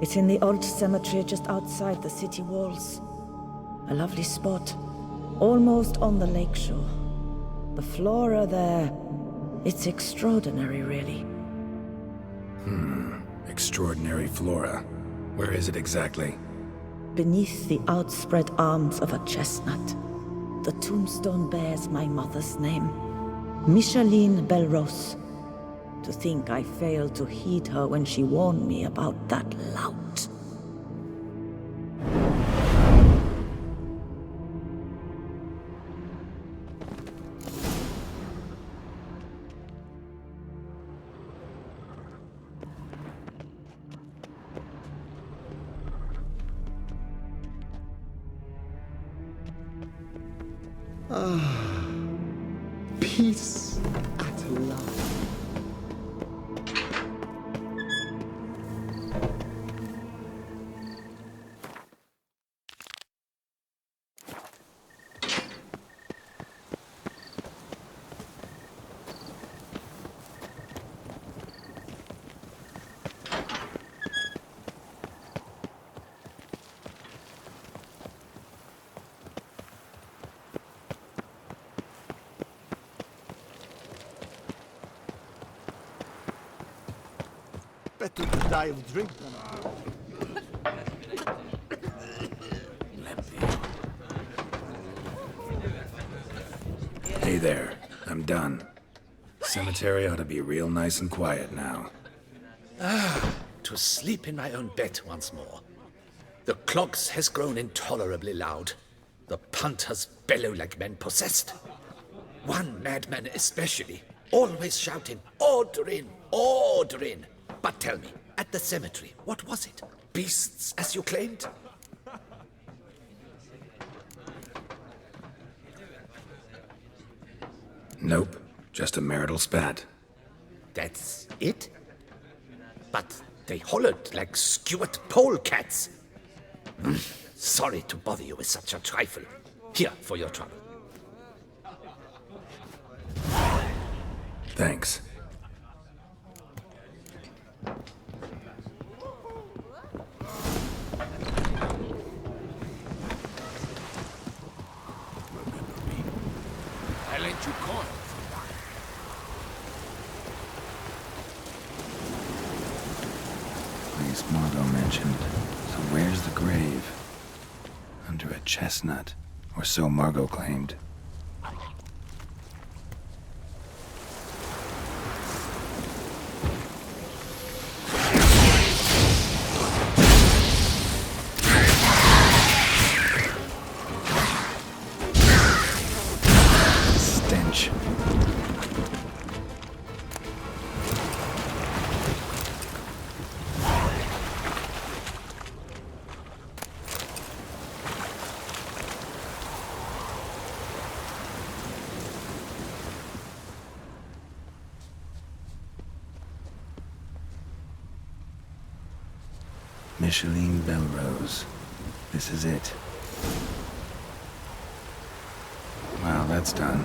It's in the old cemetery just outside the city walls. A lovely spot, almost on the lakeshore. The flora there, it's extraordinary, really. Extraordinary flora. Where is it exactly? Beneath the outspread arms of a chestnut. The tombstone bears my mother's name, Micheline Belrose. To think I failed to heed her when she warned me about that lout. Peace at last. Better to die of drink than Hey there, I'm done. Cemetery ought to be real nice and quiet now. To sleep in my own bed once more. The clogs has grown intolerably loud. The punters bellow like men possessed. One madman especially, always shouting, "Order in! Order in!" But tell me, at the cemetery, what was it? Beasts, as you claimed? Nope, just a marital spat. That's it? But they hollered like skewered polecats. Sorry to bother you with such a trifle. Here for your trouble. Thanks. I lent you coin. Place Margot mentioned. So where's the grave? Under a chestnut, or so Margot claimed. Stench. Micheline Belrose. This is it. Wow, that's done.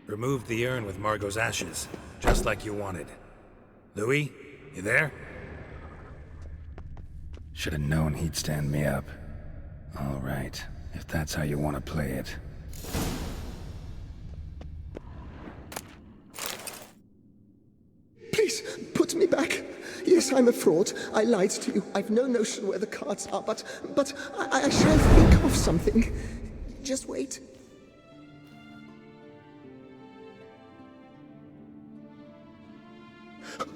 Removed the urn with Margot's ashes, just like you wanted. Louis, you there? Should have known he'd stand me up. All right, if that's how you want to play it. Please, put me back. Yes, I'm a fraud. I lied to you. I've no notion where the cards are, but I shall think of something. Just wait.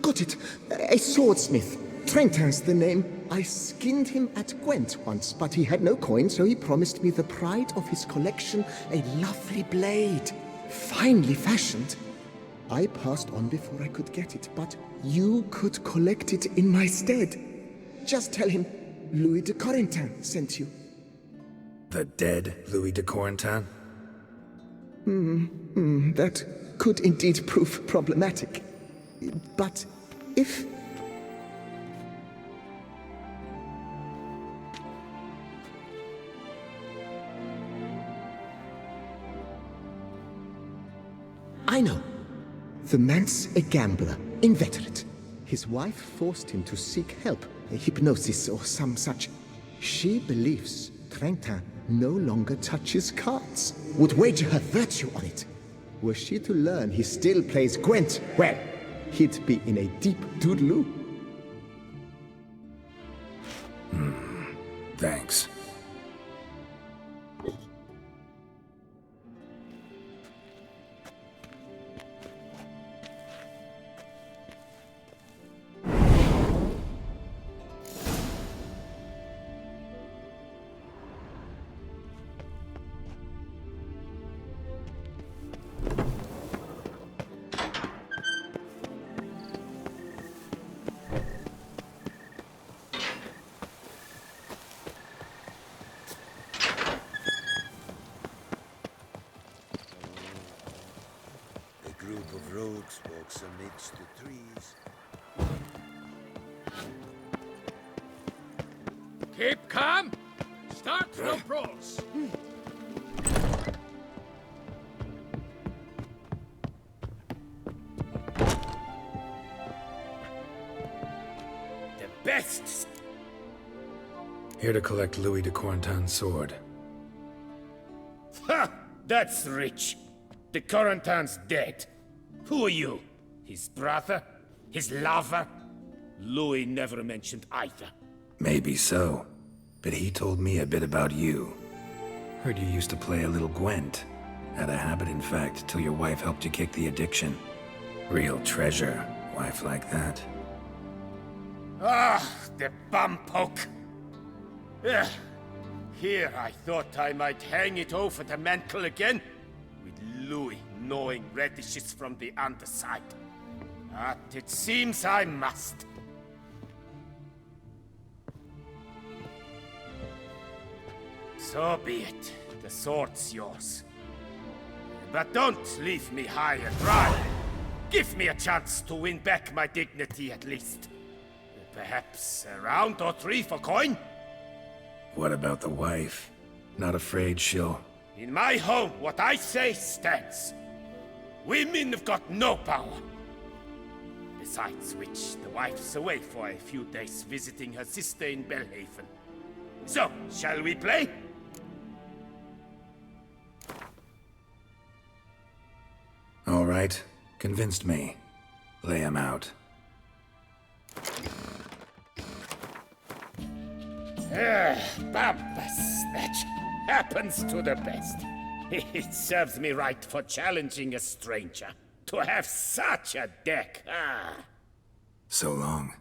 Got it. A swordsmith. Trentin's the name. I skinned him at Gwent once, but he had no coin, so he promised me the pride of his collection, a lovely blade. Finely fashioned. I passed on before I could get it, but you could collect it in my stead. Just tell him Louis de Corentin sent you. The dead Louis de Corentin? That could indeed prove problematic. But if... I know. The man's a gambler, inveterate. His wife forced him to seek help, a hypnosis or some such. She believes Trentin no longer touches cards, would wager her virtue on it. Were she to learn he still plays Gwent, well, he'd be in a deep doodaloo. Thanks. group of rogues walks amidst the trees. Keep calm. Start no brawls. The best. Here to collect Louis de Corentin's sword. Ha! That's rich. The Corentin's dead. Who are you? His brother? His lover? Louis never mentioned either. Maybe so, but he told me a bit about you. Heard you used to play a little Gwent. Had a habit, in fact, till your wife helped you kick the addiction. Real treasure, wife like that. Ah, the bumpoke. Here I thought I might hang it over the mantle again, with Louis gnawing radishes from the underside. But it seems I must. So be it. The sword's yours. But don't leave me high and dry. Give me a chance to win back my dignity at least. Perhaps a round or three for coin? What about the wife? Not afraid she'll... In my home, what I say stands. Women have got no power. Besides which, the wife's away for a few days visiting her sister in Belhaven. So, shall we play? All right, convinced me. Lay him out. Bambus, that happens to the best. It serves me right for challenging a stranger. To have such a deck, So long.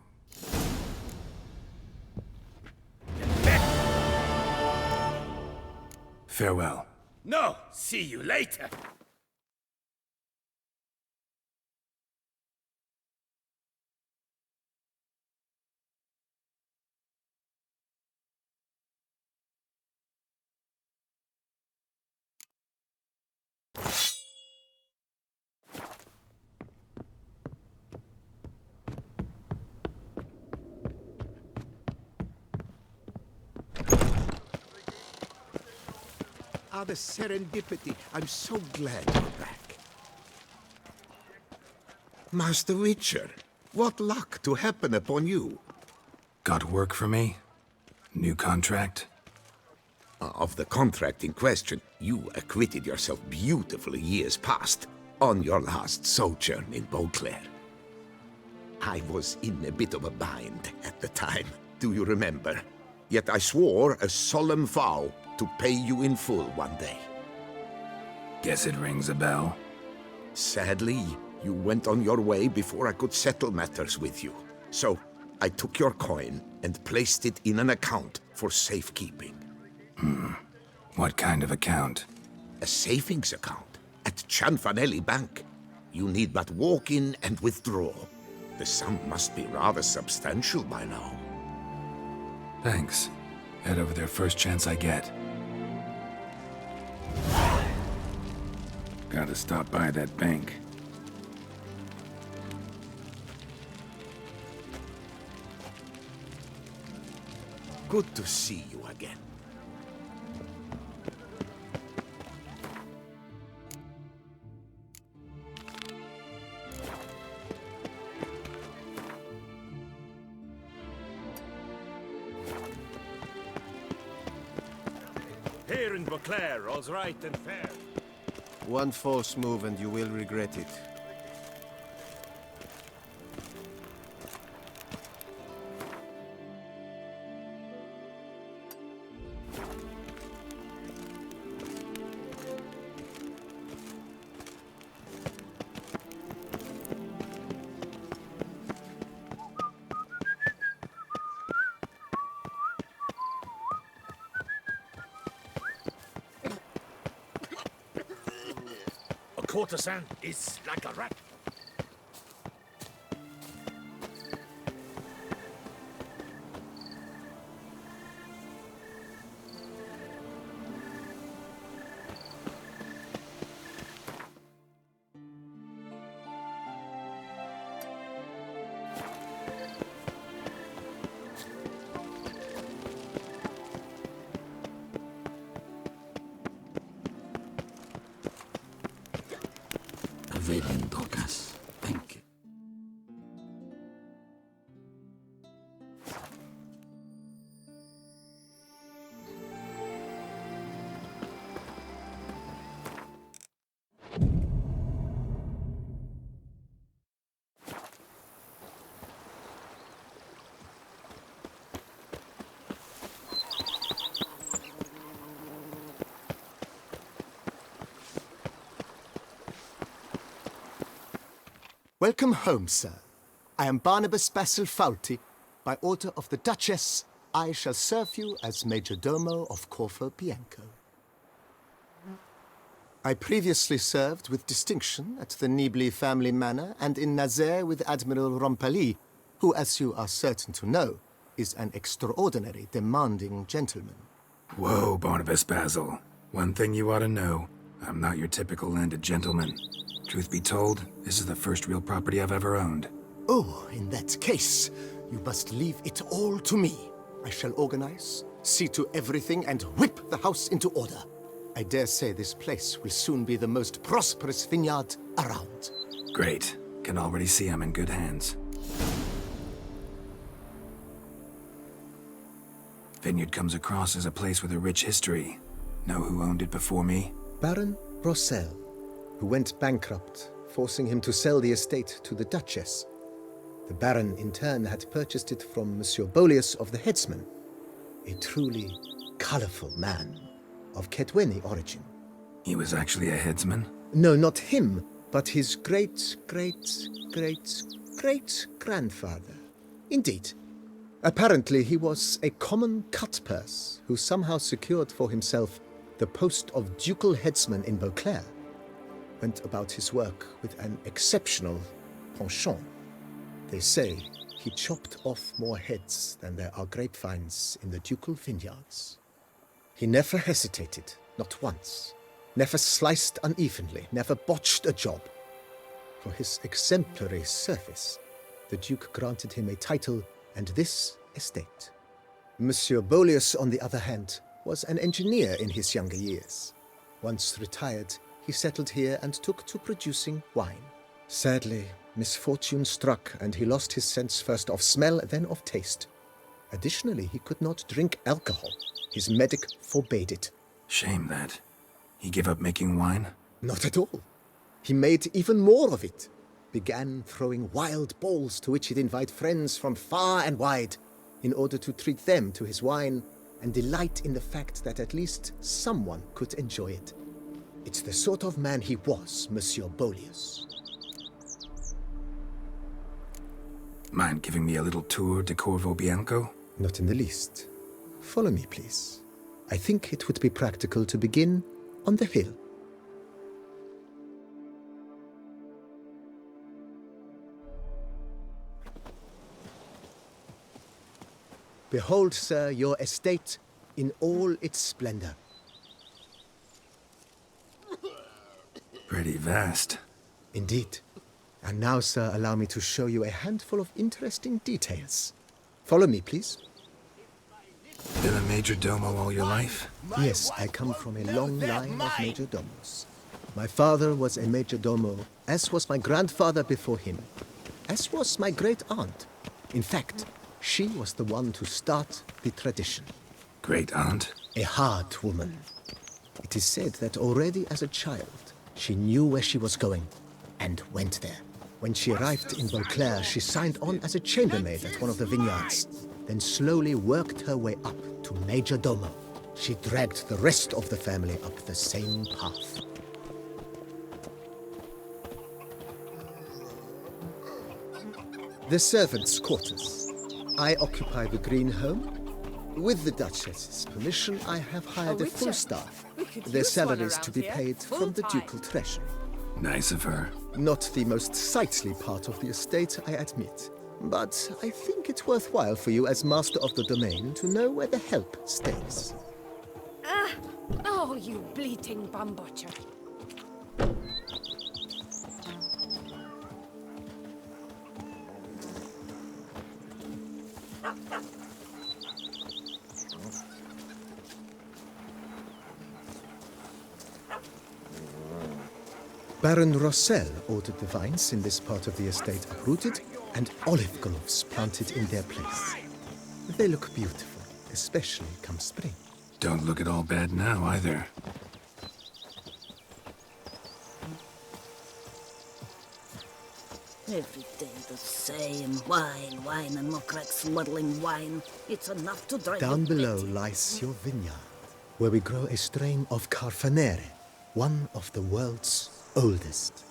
Farewell. No, see you later. Ah, the serendipity. I'm so glad you're back. Master Witcher, what luck to happen upon you. Got work for me? New contract? Of the contract in question, you acquitted yourself beautifully years past, on your last sojourn in Beauclair. I was in a bit of a bind at the time, do you remember? Yet I swore a solemn vow to pay you in full one day. Guess it rings a bell. Sadly, you went on your way before I could settle matters with you. So, I took your coin and placed it in an account for safekeeping. What kind of account? A savings account at Cianfanelli Bank. You need but walk in and withdraw. The sum must be rather substantial by now. Thanks. Head over there first chance I get. Gotta stop by that bank. Good to see you again. Here in Beauclair, all's right and fair. One false move and you will regret it. Toussaint is like a rat. Welcome home, sir. I am Barnabas Basil Faulty. By order of the Duchess, I shall serve you as Major Domo of Corvo Bianco. I previously served with distinction at the Nibli family manor and in Nazaire with Admiral Rompali, who, as you are certain to know, is an extraordinary, demanding gentleman. Whoa, Barnabas Basil. One thing you ought to know. I'm not your typical landed gentleman. Truth be told, this is the first real property I've ever owned. Oh, in that case, you must leave it all to me. I shall organize, see to everything, and whip the house into order. I dare say this place will soon be the most prosperous vineyard around. Great. Can already see I'm in good hands. Vineyard comes across as a place with a rich history. Know who owned it before me? Baron Rossel, who went bankrupt, forcing him to sell the estate to the Duchess. The Baron, in turn, had purchased it from Monsieur Bolius of the Headsman, a truly colorful man of Kedweni origin. He was actually a headsman? No, not him, but his great-great-great-great-grandfather. Indeed. Apparently, he was a common cut-purse who somehow secured for himself the post of ducal headsman in Beauclair. Went about his work with an exceptional penchant. They say he chopped off more heads than there are grapevines in the ducal vineyards. He never hesitated, not once. Never sliced unevenly, never botched a job. For his exemplary service, the Duke granted him a title and this estate. Monsieur Bolius, on the other hand, was an engineer in his younger years. Once retired, he settled here and took to producing wine. Sadly, misfortune struck and he lost his sense first of smell, then of taste. Additionally, he could not drink alcohol. His medic forbade it. Shame that. He gave up making wine? Not at all. He made even more of it. Began throwing wild balls to which he'd invite friends from far and wide in order to treat them to his wine and delight in the fact that at least someone could enjoy it. It's the sort of man he was, Monsieur Bolius. Mind giving me a little tour de Corvo Bianco? Not in the least. Follow me, please. I think it would be practical to begin on the hill. Behold, sir, your estate in all its splendor. Pretty vast. Indeed. And now, sir, allow me to show you a handful of interesting details. Follow me, please. Been a major domo all your life? Yes, I come from a long line of major domos. My father was a major domo, as was my grandfather before him, as was my great-aunt. In fact, she was the one to start the tradition. Great-aunt? A hard woman. It is said that already as a child, she knew where she was going, and went there. When she arrived in Beauclair, she signed on as a chambermaid at one of the vineyards, then slowly worked her way up to Major Domo. She dragged the rest of the family up the same path. The servants' quarters. I occupy the green home. With the Duchess's permission, I have hired a full staff. Their salaries to be paid from the ducal treasury. Nice of her. Not the most sightly part of the estate, I admit. But I think it's worthwhile for you as master of the domain to know where the help stays. Ah! Oh, you bleating bum butcher. Baron Rossel ordered the vines in this part of the estate uprooted and olive groves planted in their place. They look beautiful, especially come spring. Don't look at all bad now, either. Every day the same. Wine, wine, and Mokrak's muddling wine. It's enough to drive Down you below crazy. lies your vineyard, where we grow a strain of Carfanere, one of the world's oldest.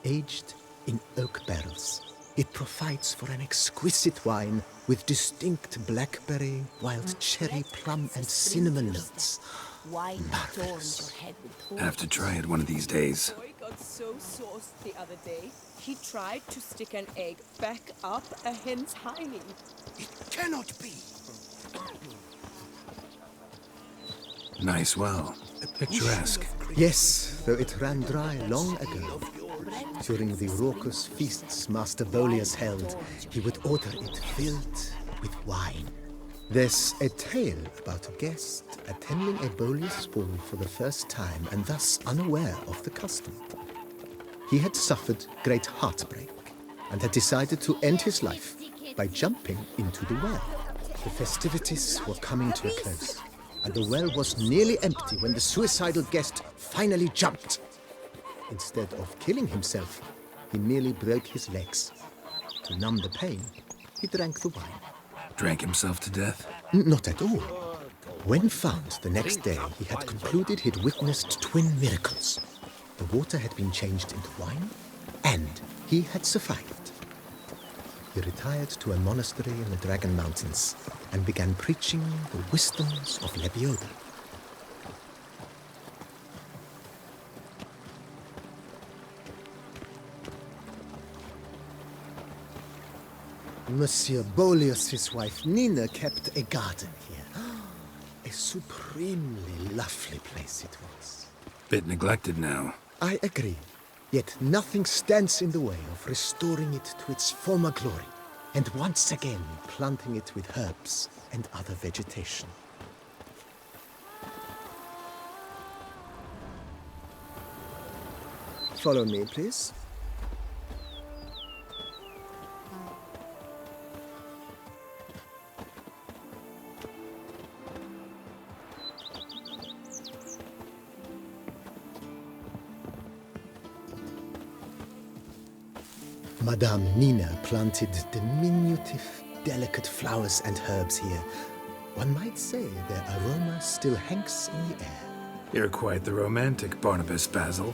Aged in oak barrels. It provides for an exquisite wine with distinct blackberry, wild cherry, plum, and cinnamon notes. Marvelous. Have to try it one of these days. Boy got so sauced the other day, he tried to stick an egg back up a hen's hiney. It cannot be. Nice well. Picturesque. Yes, though it ran dry long ago. During the raucous feasts Master Bolius held, he would order it filled with wine. There's a tale about a guest attending a Bolius ball for the first time and thus unaware of the custom. He had suffered great heartbreak and had decided to end his life by jumping into the well. The festivities were coming to a close, and the well was nearly empty when the suicidal guest finally jumped. Instead of killing himself, he merely broke his legs. To numb the pain, he drank the wine. Drank himself to death? Not at all. When found the next day, he had concluded he'd witnessed twin miracles. The water had been changed into wine, and he had survived. He retired to a monastery in the Dragon Mountains and began preaching the wisdoms of Lebioda. Monsieur Bolius' wife Nina kept a garden here. A supremely lovely place it was. Bit neglected now. I agree. Yet nothing stands in the way of restoring it to its former glory, and once again planting it with herbs and other vegetation. Follow me, please. Madame Nina planted diminutive, delicate flowers and herbs here. One might say their aroma still hangs in the air. You're quite the romantic, Barnabas Basil.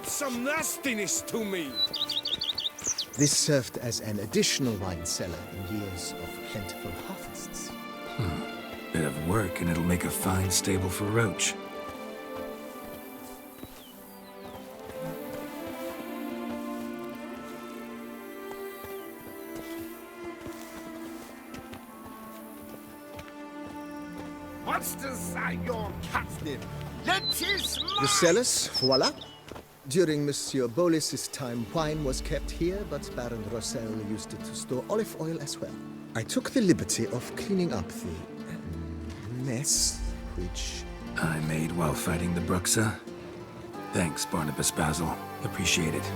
Some nastiness to me. This served as an additional wine cellar in years of plentiful harvests. Bit of work and it'll make a fine stable for Roach. What's the your cat's name? The cellars, voila. During Monsieur Bolis's time, wine was kept here, but Baron Rossel used it to store olive oil as well. I took the liberty of cleaning up the mess, which I made while fighting the Bruxa. Thanks, Barnabas Basil. Appreciate it.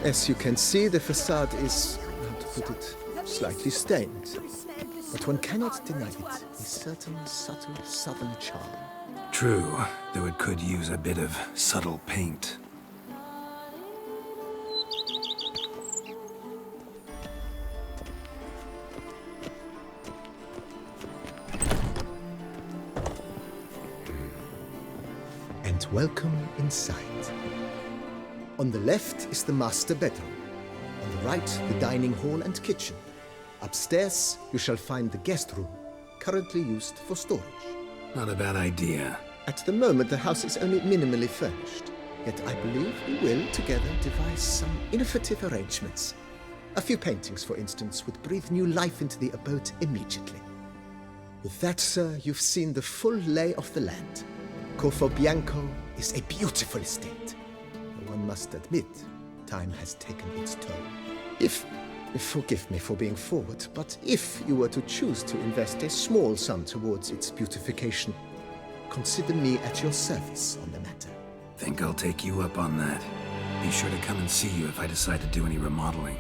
As you can see, the facade is, how to put it, slightly stained. But one cannot deny it, a certain subtle southern charm. True, though it could use a bit of subtle paint. And welcome inside. On the left is the master bedroom. On the right, the dining hall and kitchen. Upstairs, you shall find the guest room, currently used for storage. Not a bad idea. At the moment, the house is only minimally furnished. Yet I believe we will, together, devise some innovative arrangements. A few paintings, for instance, would breathe new life into the abode immediately. With that, sir, you've seen the full lay of the land. Corfobianco is a beautiful estate. One must admit, time has taken its toll. Forgive me for being forward, but if you were to choose to invest a small sum towards its beautification, consider me at your service on the matter. Think I'll take you up on that. Be sure to come and see you if I decide to do any remodeling.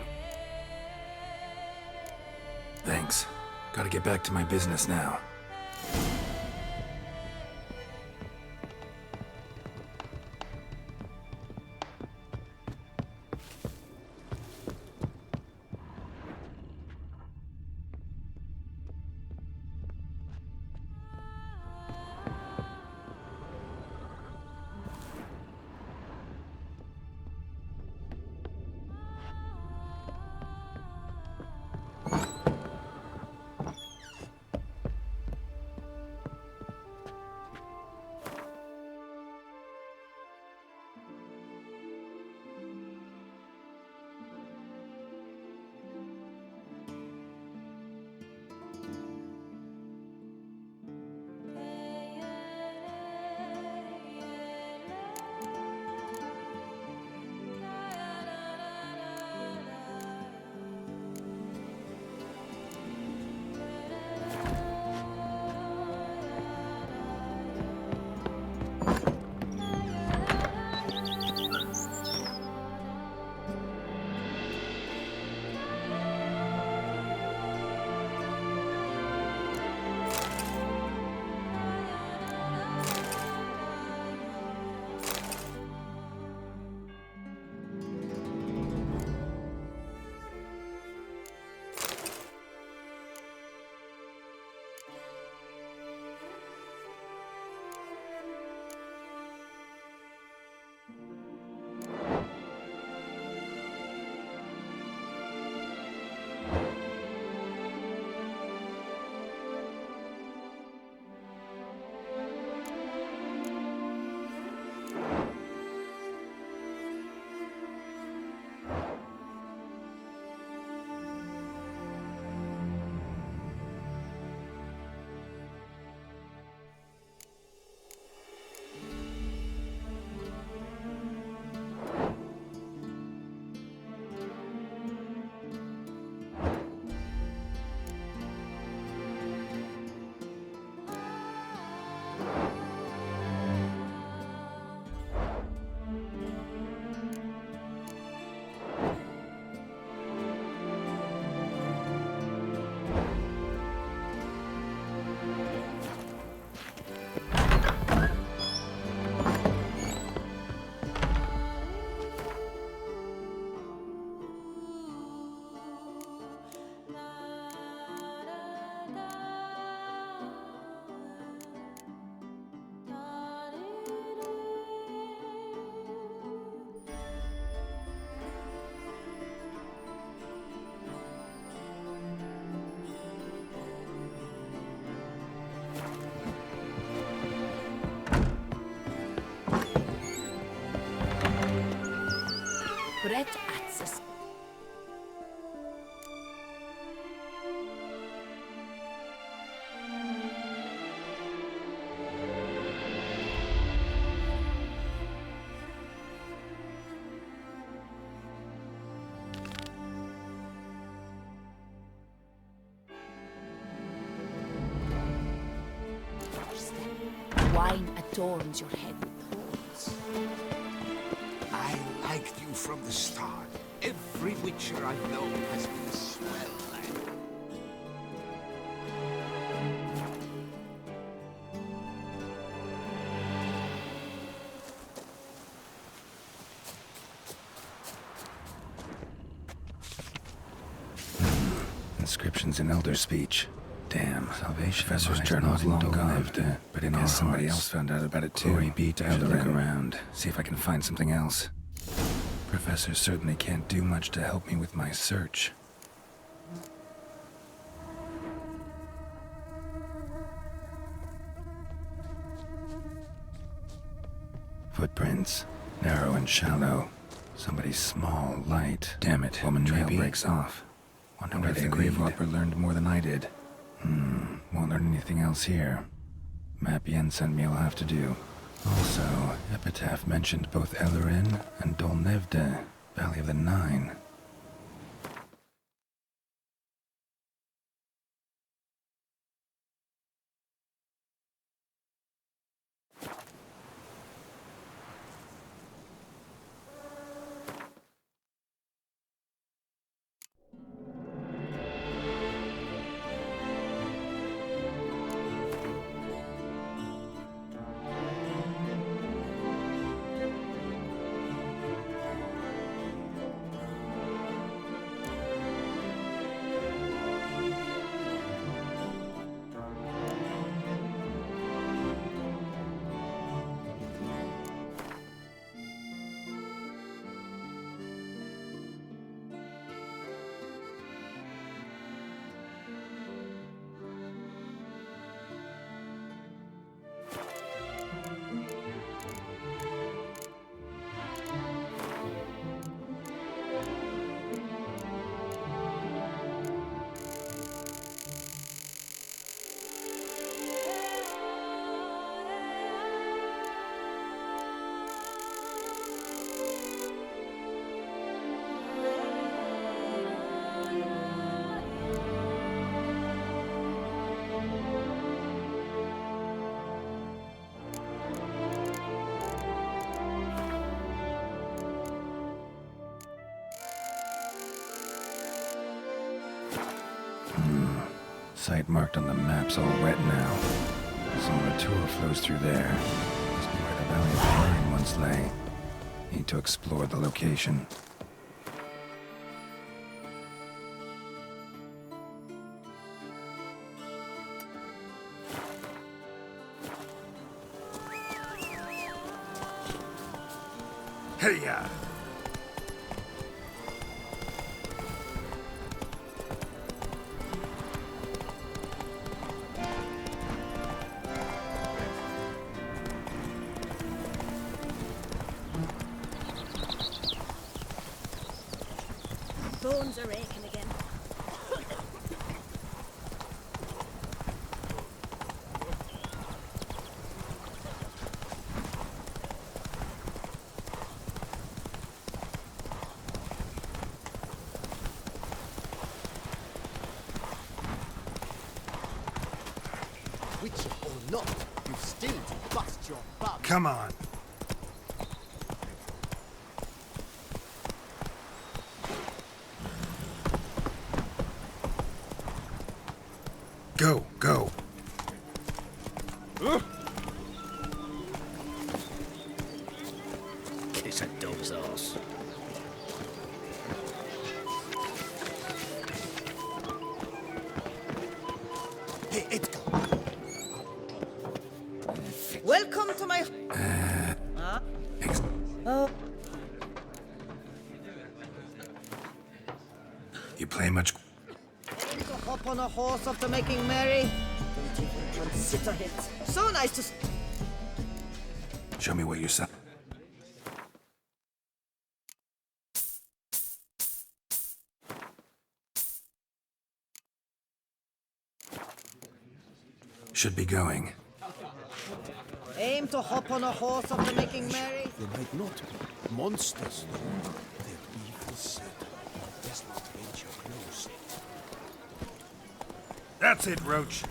Thanks. Gotta get back to my business now. Brett Atzes. Wine adorns your head with thorns. I liked you from the start. Every Witcher I've known has been a swell lad. Inscriptions in Elder speech. Damn, Salvation. Professor's journal's long gone, but in case somebody else found out about it too. Moreau B.B. to have a look around, see if I can find something else. Professor certainly can't do much to help me with my search. Footprints, narrow and shallow. Somebody's small, light. Damn it, woman trail breaks off. Wonder if the grave robber learned more than I did. Won't learn anything else here. Map Yen sent me will have to do. Also, Epitaph mentioned both Ellerin and Dolnevde, Valley of the Nine. Site marked on the map's all wet now. Some Ratur flows through there. Must be where the Valley of the Nine once lay. Need to explore the location. Hey-ya! Bones are aching again. Witcher or not, you've still to bust your bum. Come on. Go, go. Kiss a dog's ass. Hey, Edgar. Welcome to my... Oh. You play much? Aim to hop on a horse after making merry. Don't even consider it. So nice to... Show me what you saw. Should be going. Aim to hop on a horse after making merry. They might not be monsters, though. Their evil set does not venture close. That's it, Roach.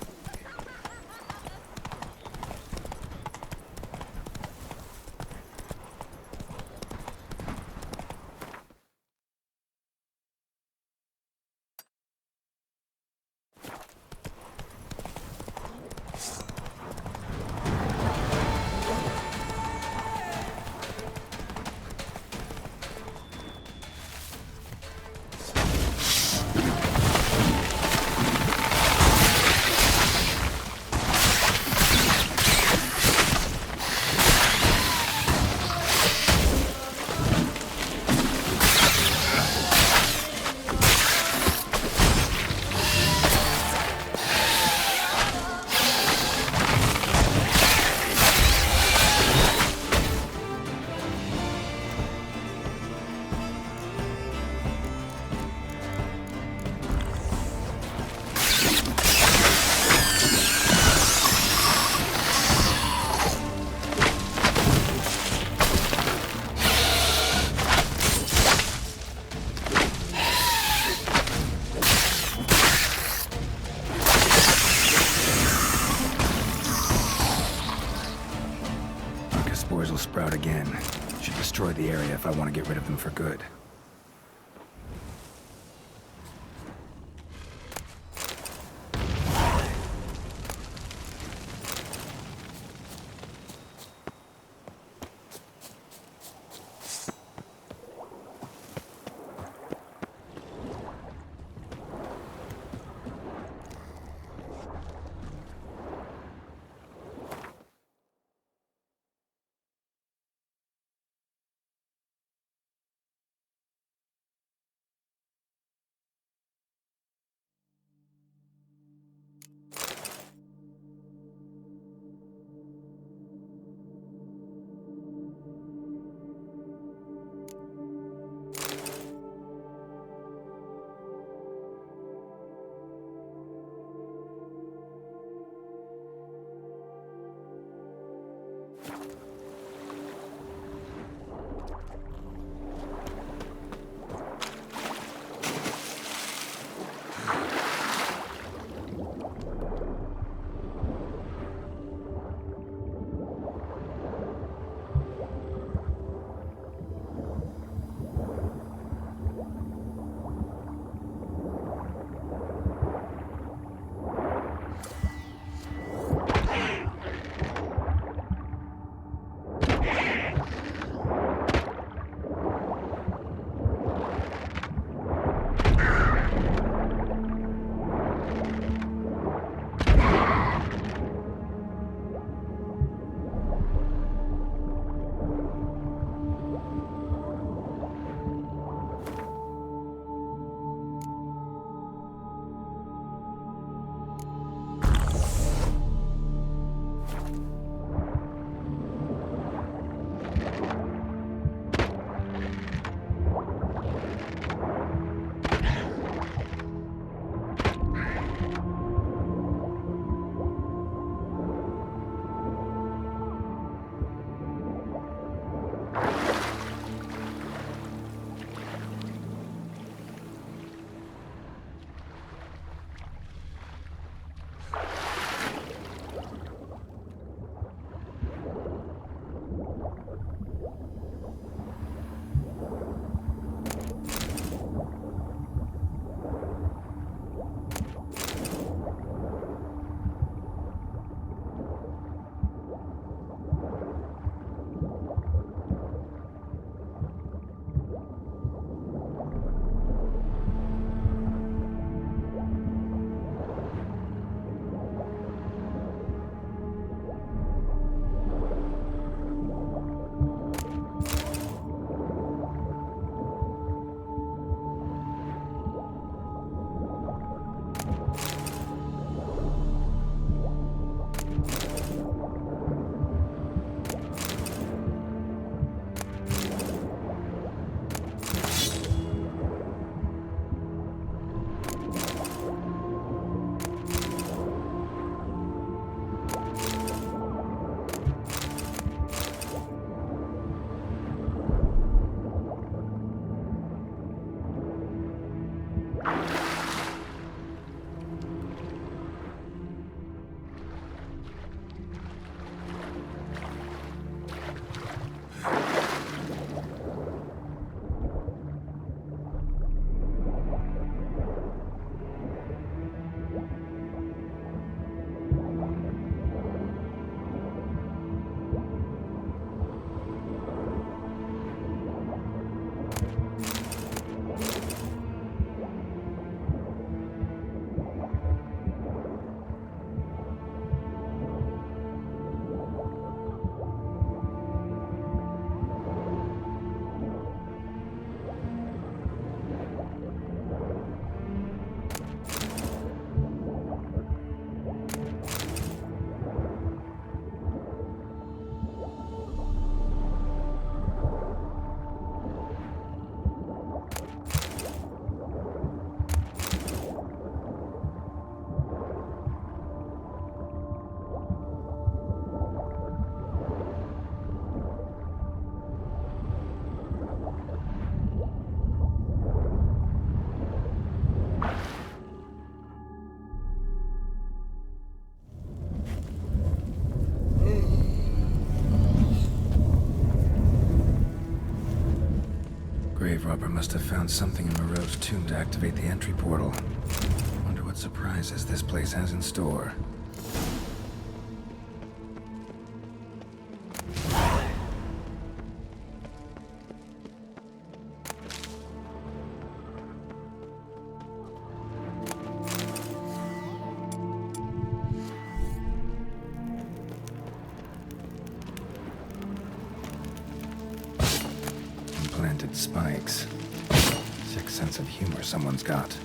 sprout again. Should destroy the area if I want to get rid of them for good. grave robber must have found something in Moreau's tomb to activate the entry portal. Wonder what surprises this place has in store. Implanted spikes. Sick sense of humor someone's got.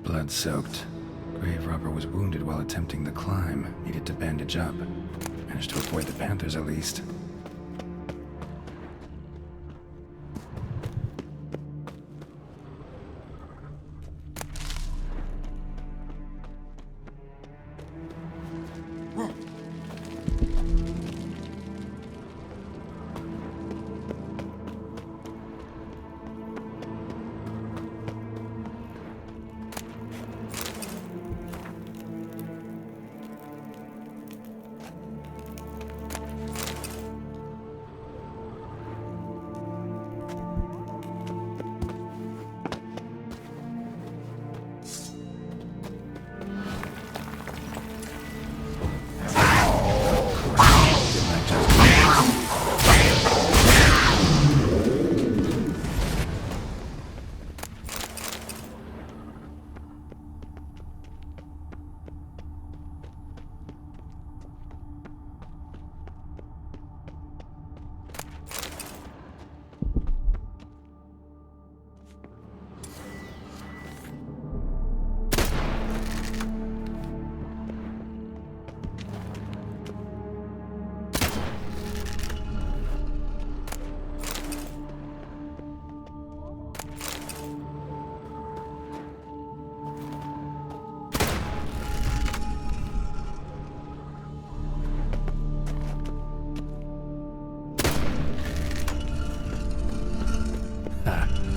Blood-soaked. Grave robber was wounded while attempting the climb. Needed to bandage up. Managed to avoid the panthers at least.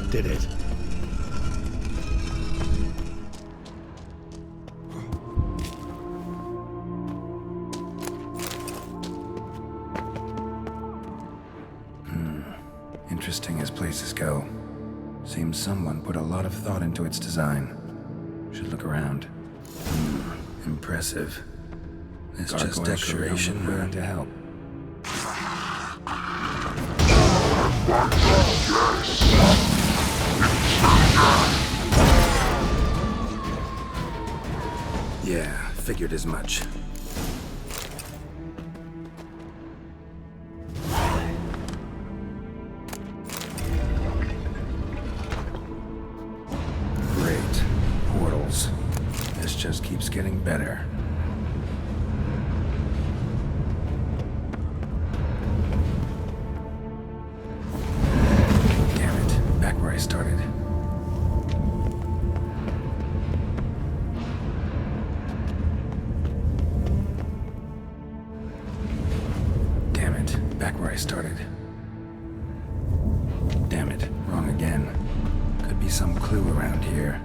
Did it. Interesting as places go. Seems someone put a lot of thought into its design. Should look around. Impressive. It's just decoration willing to help. Yeah, figured as much. Great. Portals. This just keeps getting better. where I started. Damn it, wrong again. Could be some clue around here.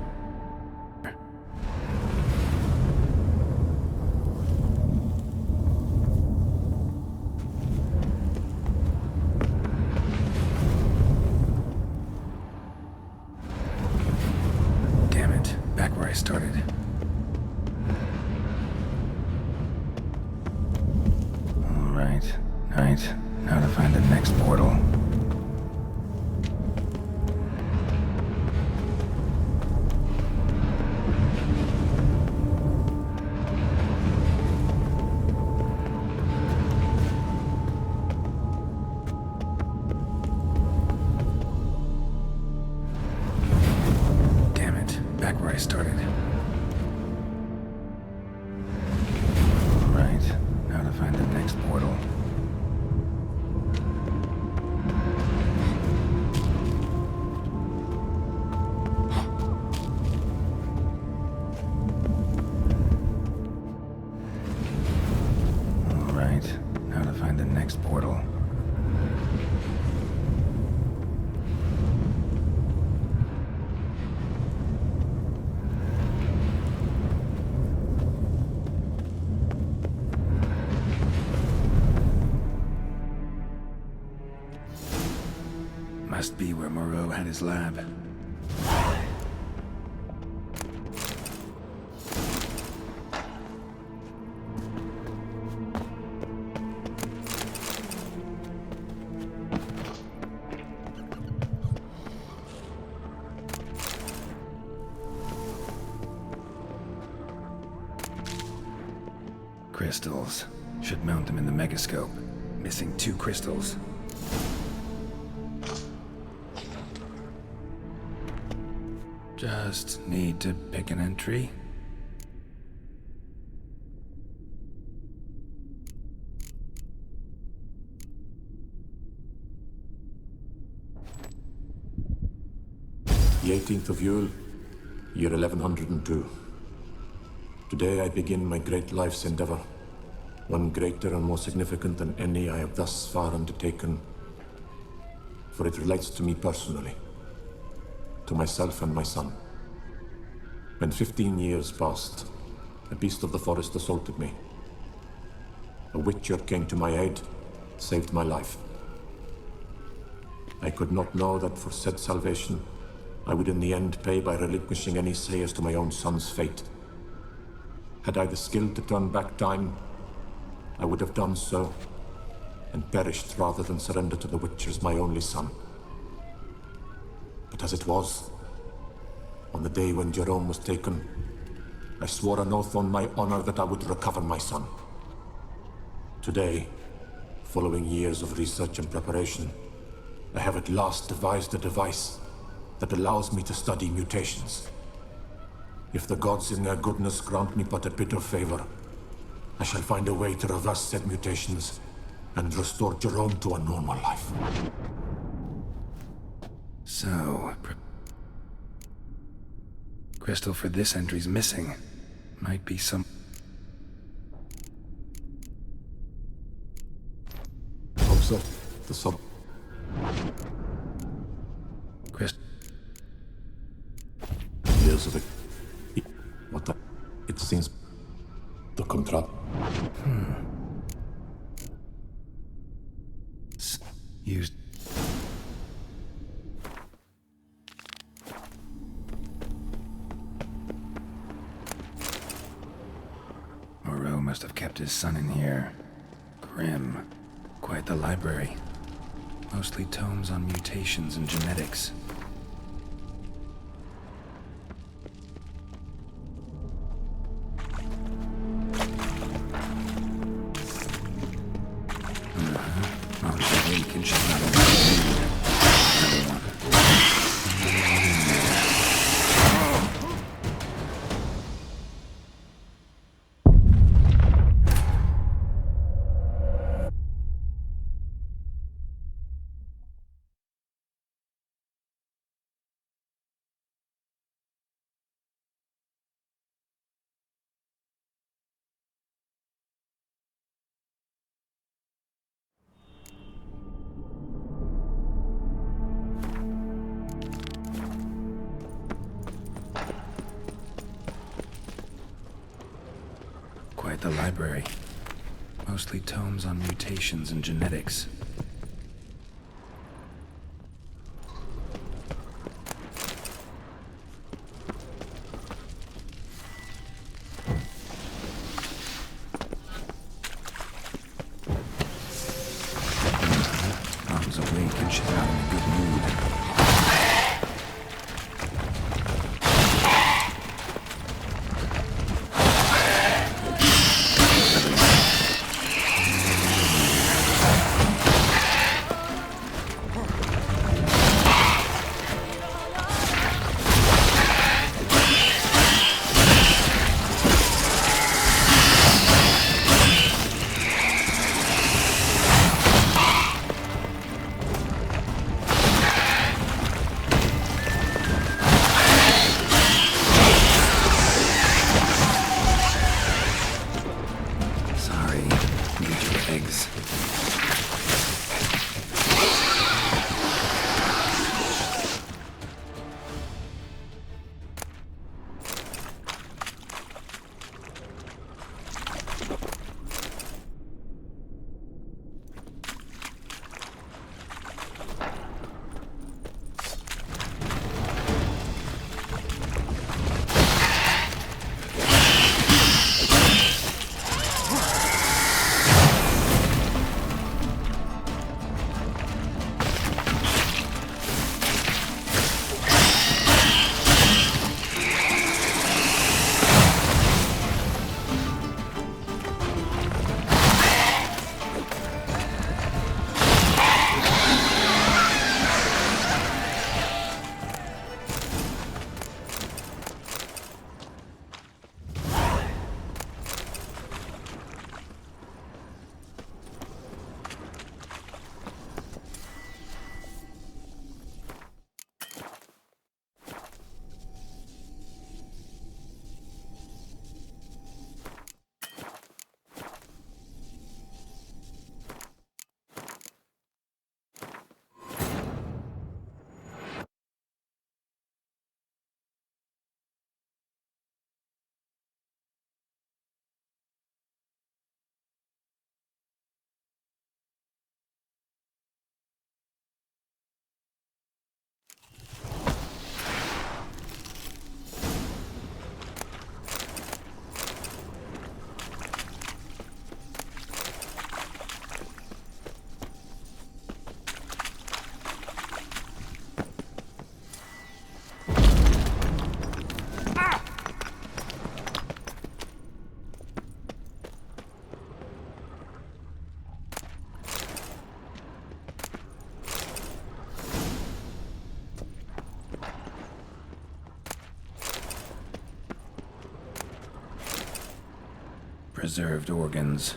Damn it, back where I started. Right, now to find the next portal. Damn it, back where I started. Right, now to find the next portal. Now to find the next portal. Must be where Moreau had his lab. Crystals. Should mount them in the megascope. Missing 2 crystals. Just need to pick an entry. The 18th of Yule, year 1102. Today I begin my great life's endeavor, one greater and more significant than any I have thus far undertaken, for it relates to me personally, to myself and my son. When 15 years passed, a beast of the forest assaulted me. A witcher came to my aid, saved my life. I could not know that for said salvation, I would in the end pay by relinquishing any say as to my own son's fate. Had I the skill to turn back time, I would have done so, and perished rather than surrender to the Witchers my only son. But as it was, on the day when Jerome was taken, I swore an oath on my honor that I would recover my son. Today, following years of research and preparation, I have at last devised a device that allows me to study mutations. If the gods in their goodness grant me but a bit of favor, I shall find a way to reverse said mutations and restore Jerome to a normal life. So, crystal for this entry's missing. Might be some... Observe the sub... Crystal... Years of it. What the... It seems... The contract. Used... Moreau must have kept his son in here. Grim. Quite the library. Mostly tomes on mutations and genetics. at the library. Mostly tomes on mutations and genetics. Mom's awake and she's not in a good mood. Preserved organs.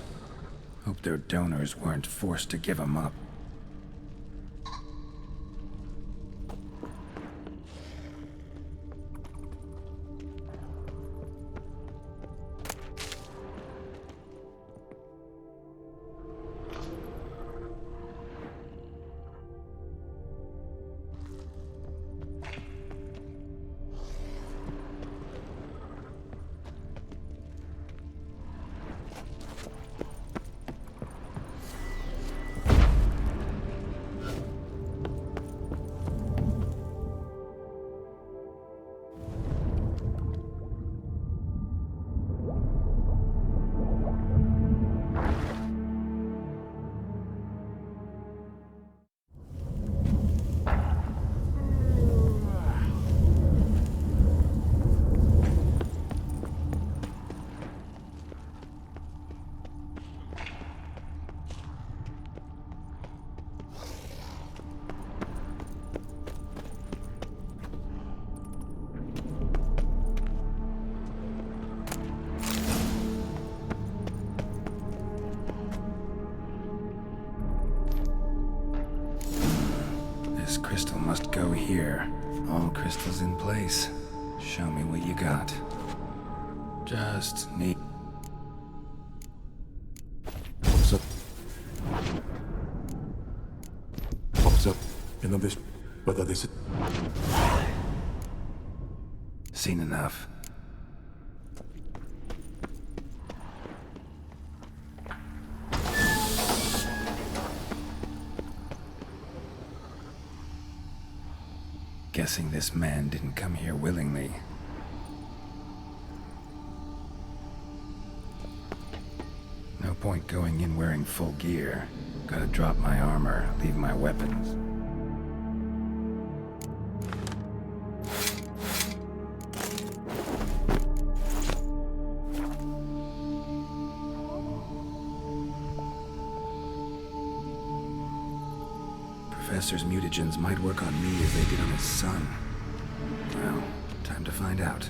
Hope their donors weren't forced to give them up. This crystal must go here. All crystals in place. Show me what you got. Just need... Pops up. In this... Whether this... Seen enough. Guessing this man didn't come here willingly. No point going in wearing full gear. Gotta drop my armor, leave my weapons. Professor's mutagens might work on me as they did on his son. Well, time to find out.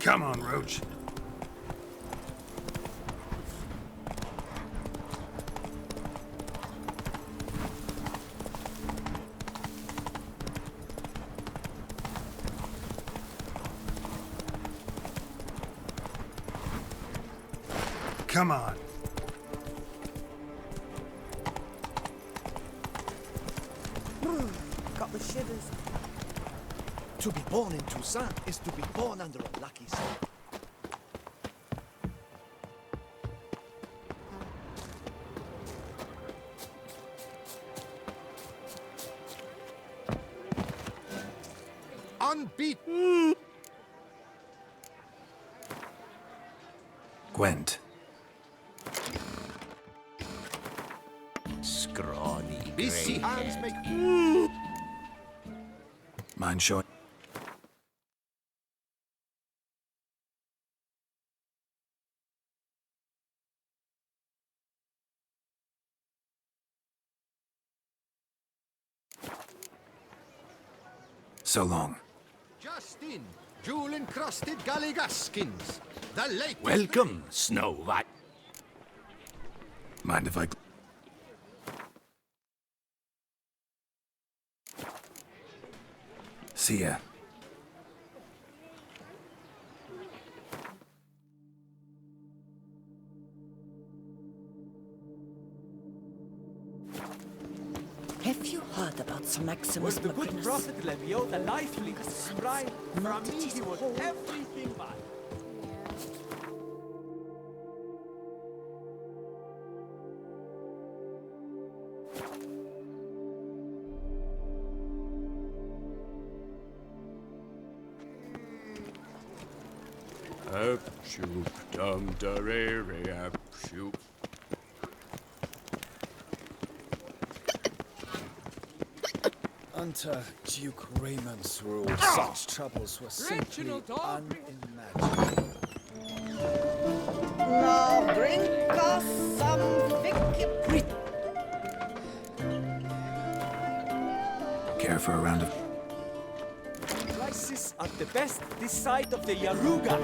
Come on, Roach. Come on. Got the shivers. To be born in Toussaint is to be born under a lucky star. Unbeaten. Gwent. Scrawny. Busy hands make. Mind showing? So long. Just in, jewel-encrusted galligaskins. The latest. Welcome, Snow White. Mind if I... See ya. Sir Maximus Was the good Macrinus. prophet Levio the lively scribe? From me he was everything but. Shoop dum darere shoop. Under Duke Raymond's rule, such troubles were simply unimaginable. Now bring us some Vicky. Care for a round of... Prices are the best this side of the Yaruga.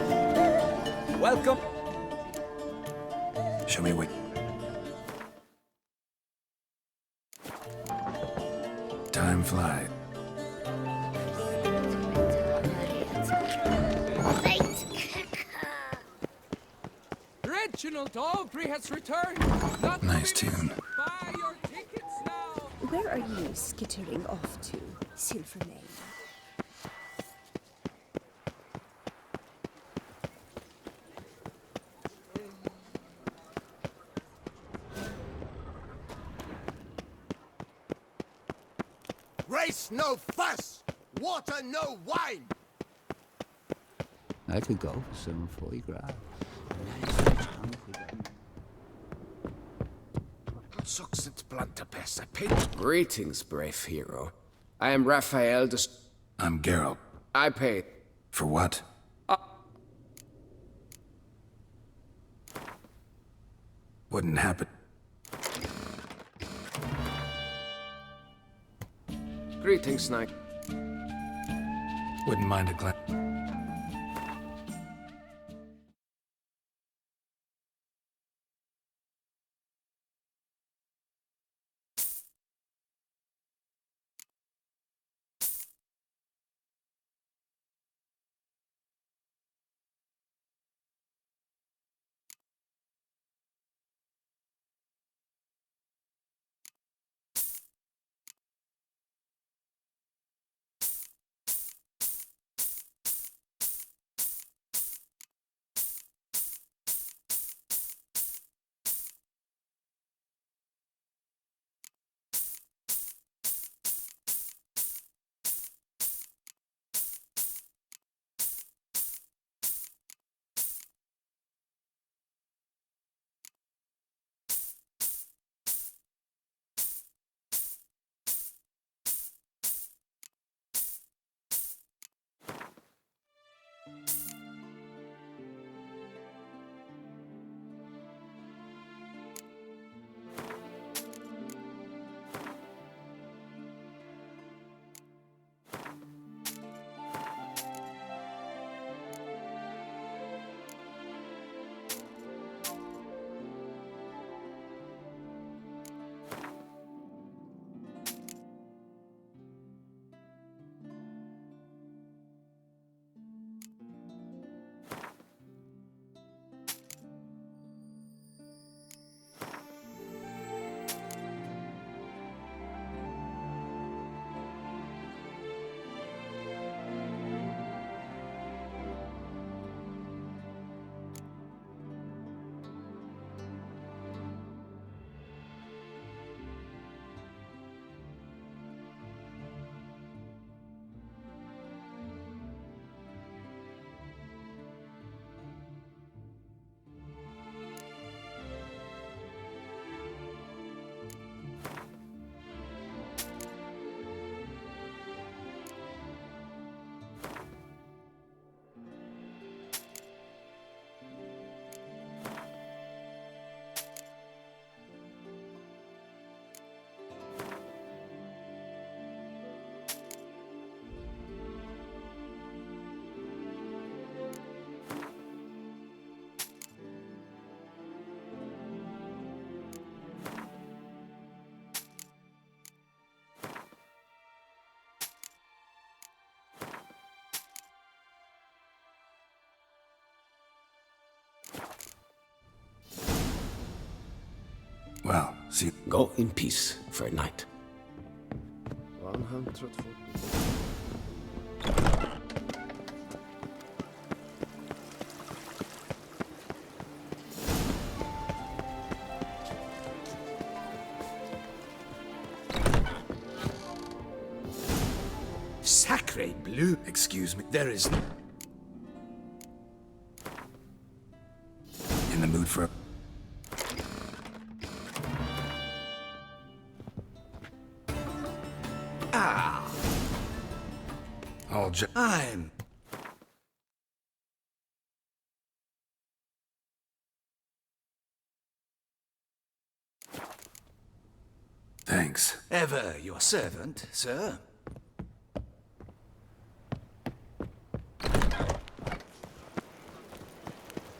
Welcome. Show me a way. Time flies. Reginald Aubrey has returned. Not Nice tune. buy your tickets now. Where are you skittering off to, Silvermane? Race no fuss! Water no wine! I could go for some foie gras. Succinct Bluntapes, Greetings, brave hero. I am Raphael de... I'm Geralt. I paid. For what? Wouldn't happen. Greetings, knight. Wouldn't mind a glass. Well, see... Go in peace for a night. What? 100. Sacre bleu! Excuse me. There is... In the mood for a... Ah! I'll I'm... Thanks. Ever your servant, sir.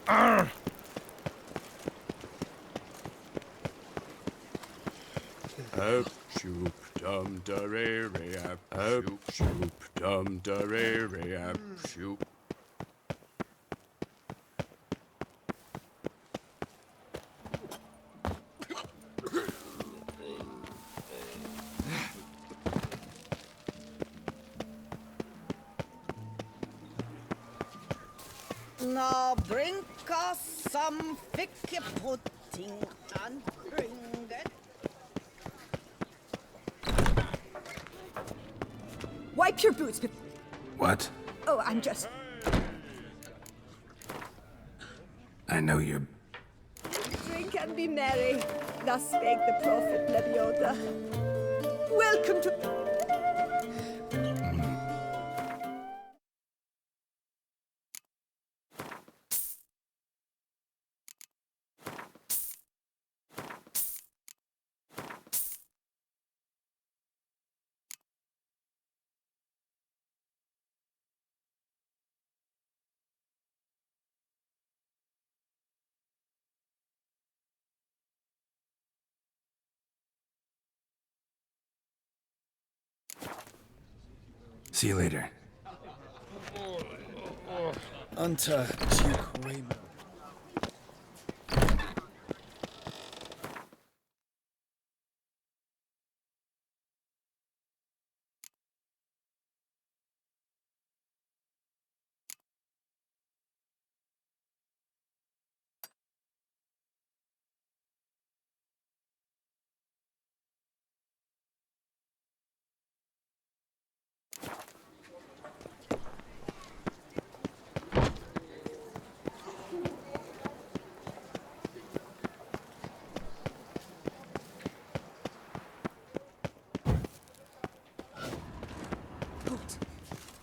Arr! Up, shoop, dum, da, re, re, up, shoop, dum, da, re, re, up, shoop. Now bring us some thick pudding and bring it. Wipe your boots. What? Oh, I'm just... I know you're... Drink and be merry. Thus spake the prophet Lebioda. Welcome to... See you later. Unter Duke Raymond.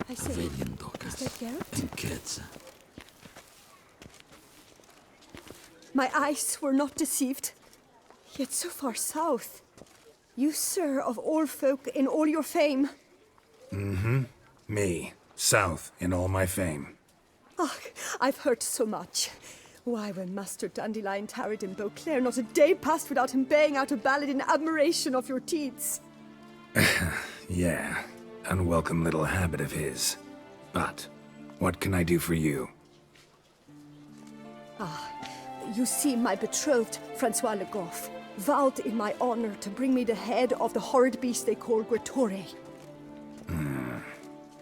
I say, is that Geralt? And kids. My eyes were not deceived. Yet so far south. You, sir, of all folk in all your fame. Mm-hmm. Me. South in all my fame. Ah, I've heard so much. Why, when Master Dandelion tarried in Beauclair, not a day passed without him baying out a ballad in admiration of your deeds. Yeah. Unwelcome little habit of his. But, what can I do for you? Ah, you see, my betrothed, Francois Le Goff, vowed in my honor to bring me the head of the horrid beast they call Guettore.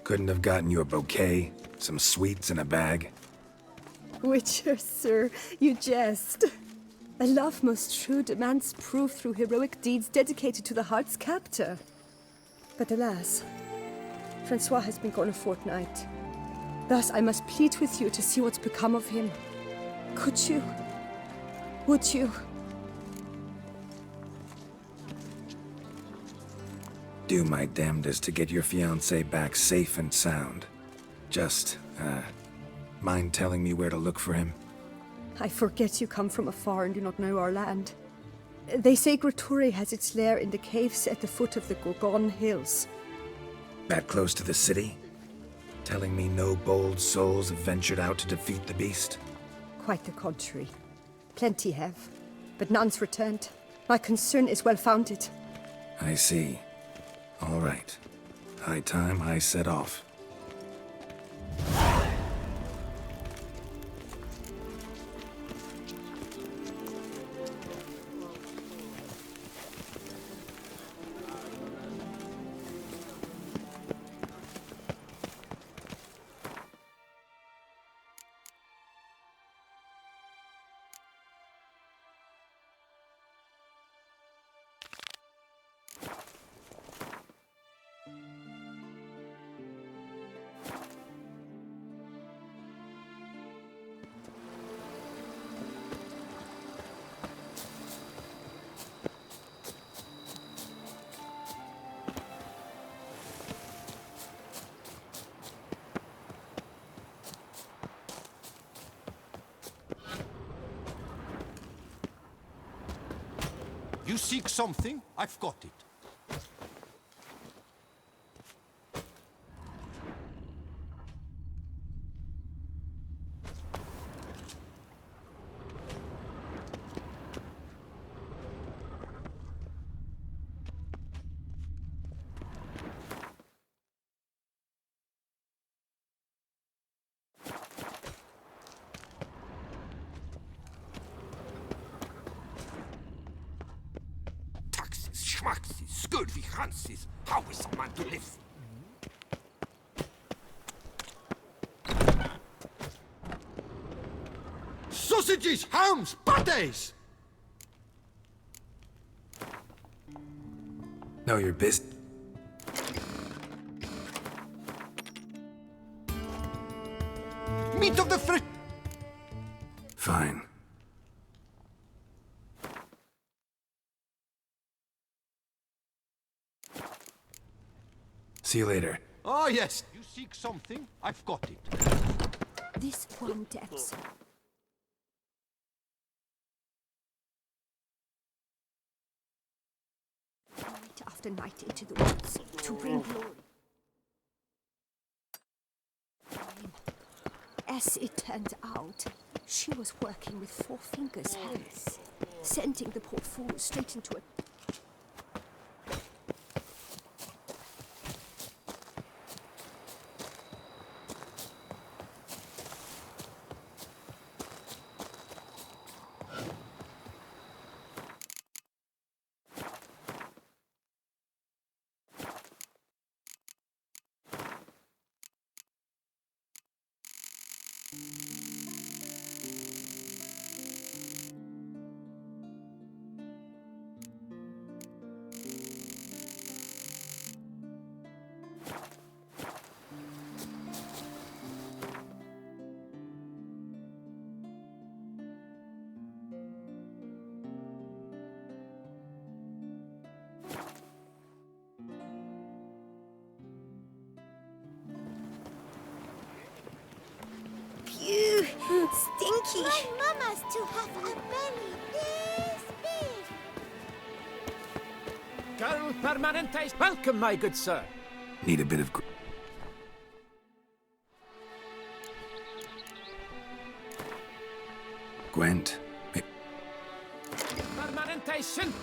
Couldn't have gotten you a bouquet, some sweets in a bag? Witcher, sir, you jest. A love most true demands proof through heroic deeds dedicated to the heart's captor. But alas, Francois has been gone a fortnight. Thus I must plead with you to see what's become of him. Could you? Would you? Do my damnedest to get your fiancé back safe and sound. Just, mind telling me where to look for him? I forget you come from afar and do not know our land. They say Guettore has its lair in the caves at the foot of the Gorgon Hills. That close to the city? Telling me no bold souls have ventured out to defeat the beast? Quite the contrary. Plenty have, but none's returned. My concern is well-founded. I see. All right. High time I set off. You seek something? I've got it. Schmaxis, scurvy Hansis. How is a man to live? Sausages, hams, pates! Know your business. Meat of the frit. Fine. See you later. Ah, yes. You seek something? I've got it. This one depths. Night after night into the woods to bring glory. As it turned out, she was working with Four Fingers' hands, sending the poor fool straight into a... Phew, stinky. My mama's to have a belly this big. Girl Permanentes, welcome, my good sir. Need a bit of... Gwent. Permanentation,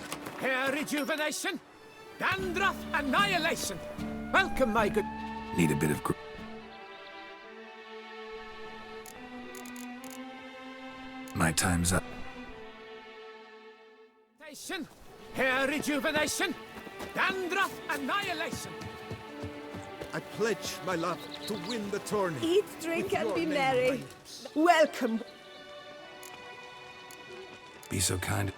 hair rejuvenation, dandruff annihilation. Welcome, my good... Need a bit of... My time's up. Hair rejuvenation, dandruff annihilation. I pledge my love to win the tourney. Eat, drink, with and your be name merry. on my lips. Welcome. Be so kind.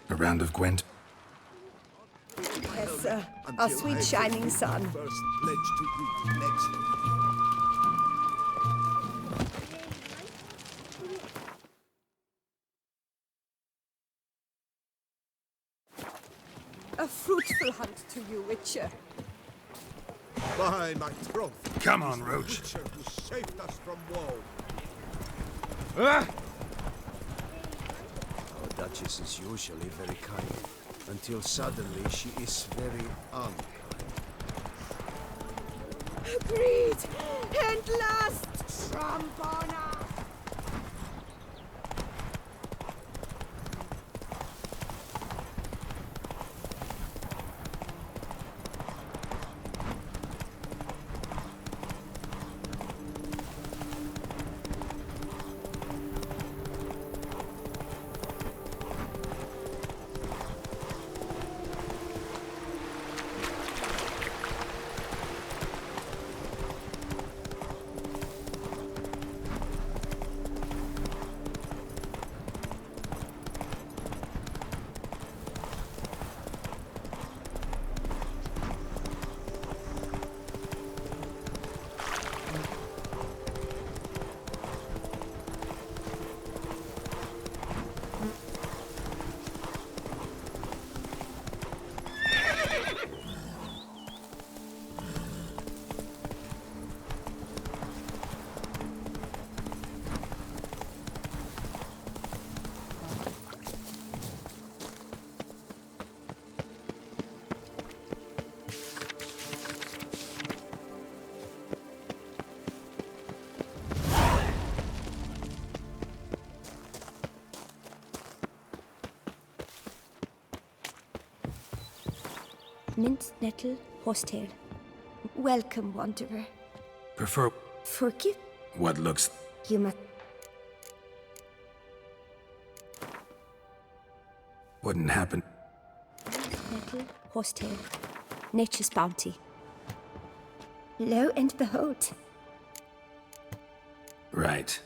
A round of Gwent. Yes, sir. Our sweet shining sun. First pledge to you next. A fruitful hunt to you, Witcher. By my troth. Come on, the Roach. Witcher who saved us from woe. Our Duchess is usually very kind, until suddenly she is very unkind. Agreed! And last, Trombona! Mint, nettle, horsetail. Welcome, wanderer. Prefer Forgive. what looks... You must... wouldn't happen. Nettle, horsetail. Nature's bounty. Lo and behold. Right.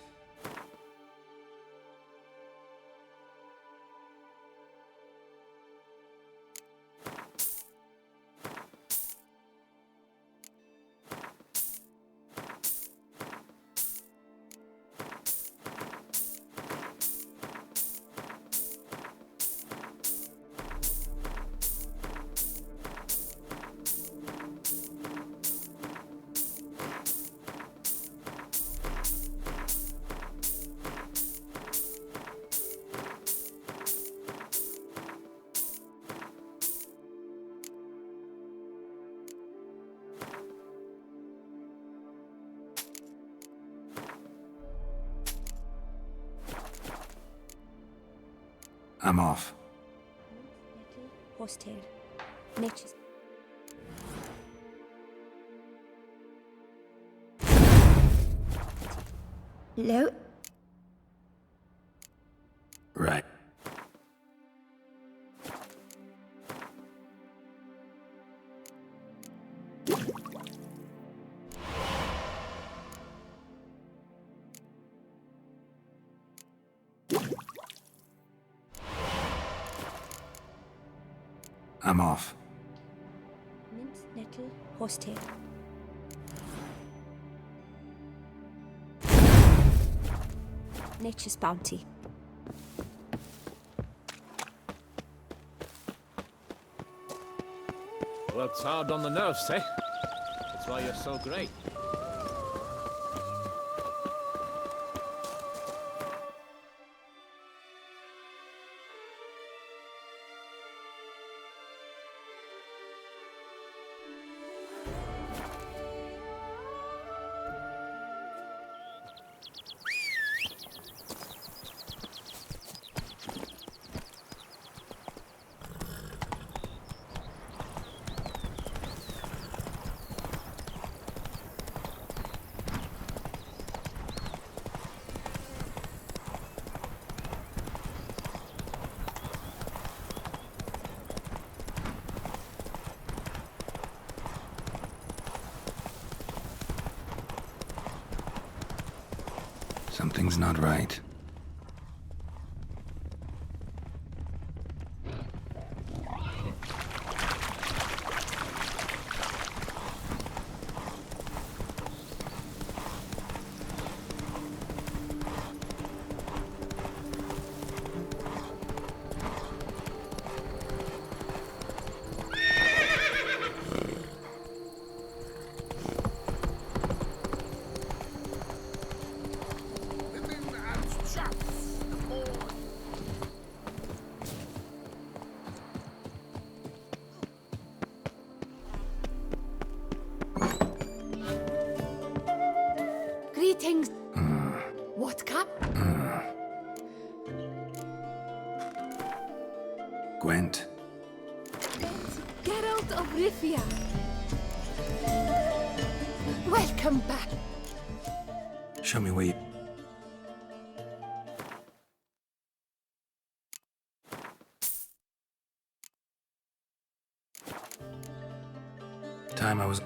I'm off. Nettle, horsetail. Nature's... Lo... Right. I'm off. Mint, nettle, horsetail. Nature's bounty. Worked hard on the nerves, eh? That's why you're so great. Something's not right. Greetings. What cup? Gwent. Geralt of Rivia. Welcome back. Show me where you... Time I was...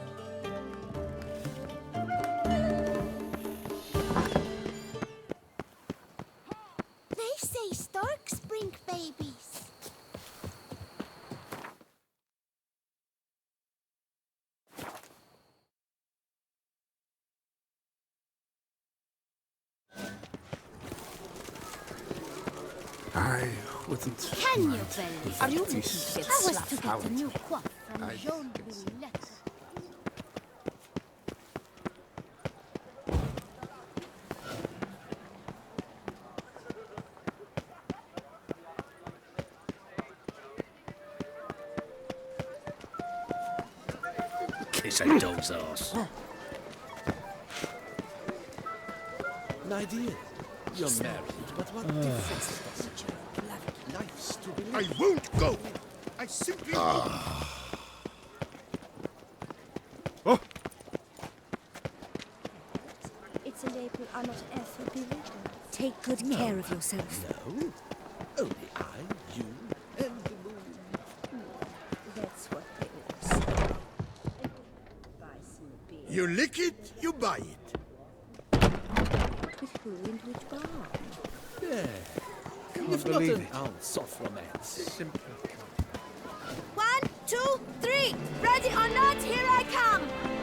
They say storks bring babies. I wouldn't Can you mind believe if Are you at looking least to get I was to get out. a new coif from I Jean guess. Brulette. Kiss a dog's ass. My dear, you're married, but what difference does it make? Life's to be lived. I won't go! I simply won't! March and April are not earthly winter. Take good care of yourself. No. Only I, you, and the moon. That's what they say. Buy some beer. You lick it, you buy it. With who and which bar? Yeah. Can't believe it. Ounce of romance. Simply 1, 2, 3. Ready or not, here I come.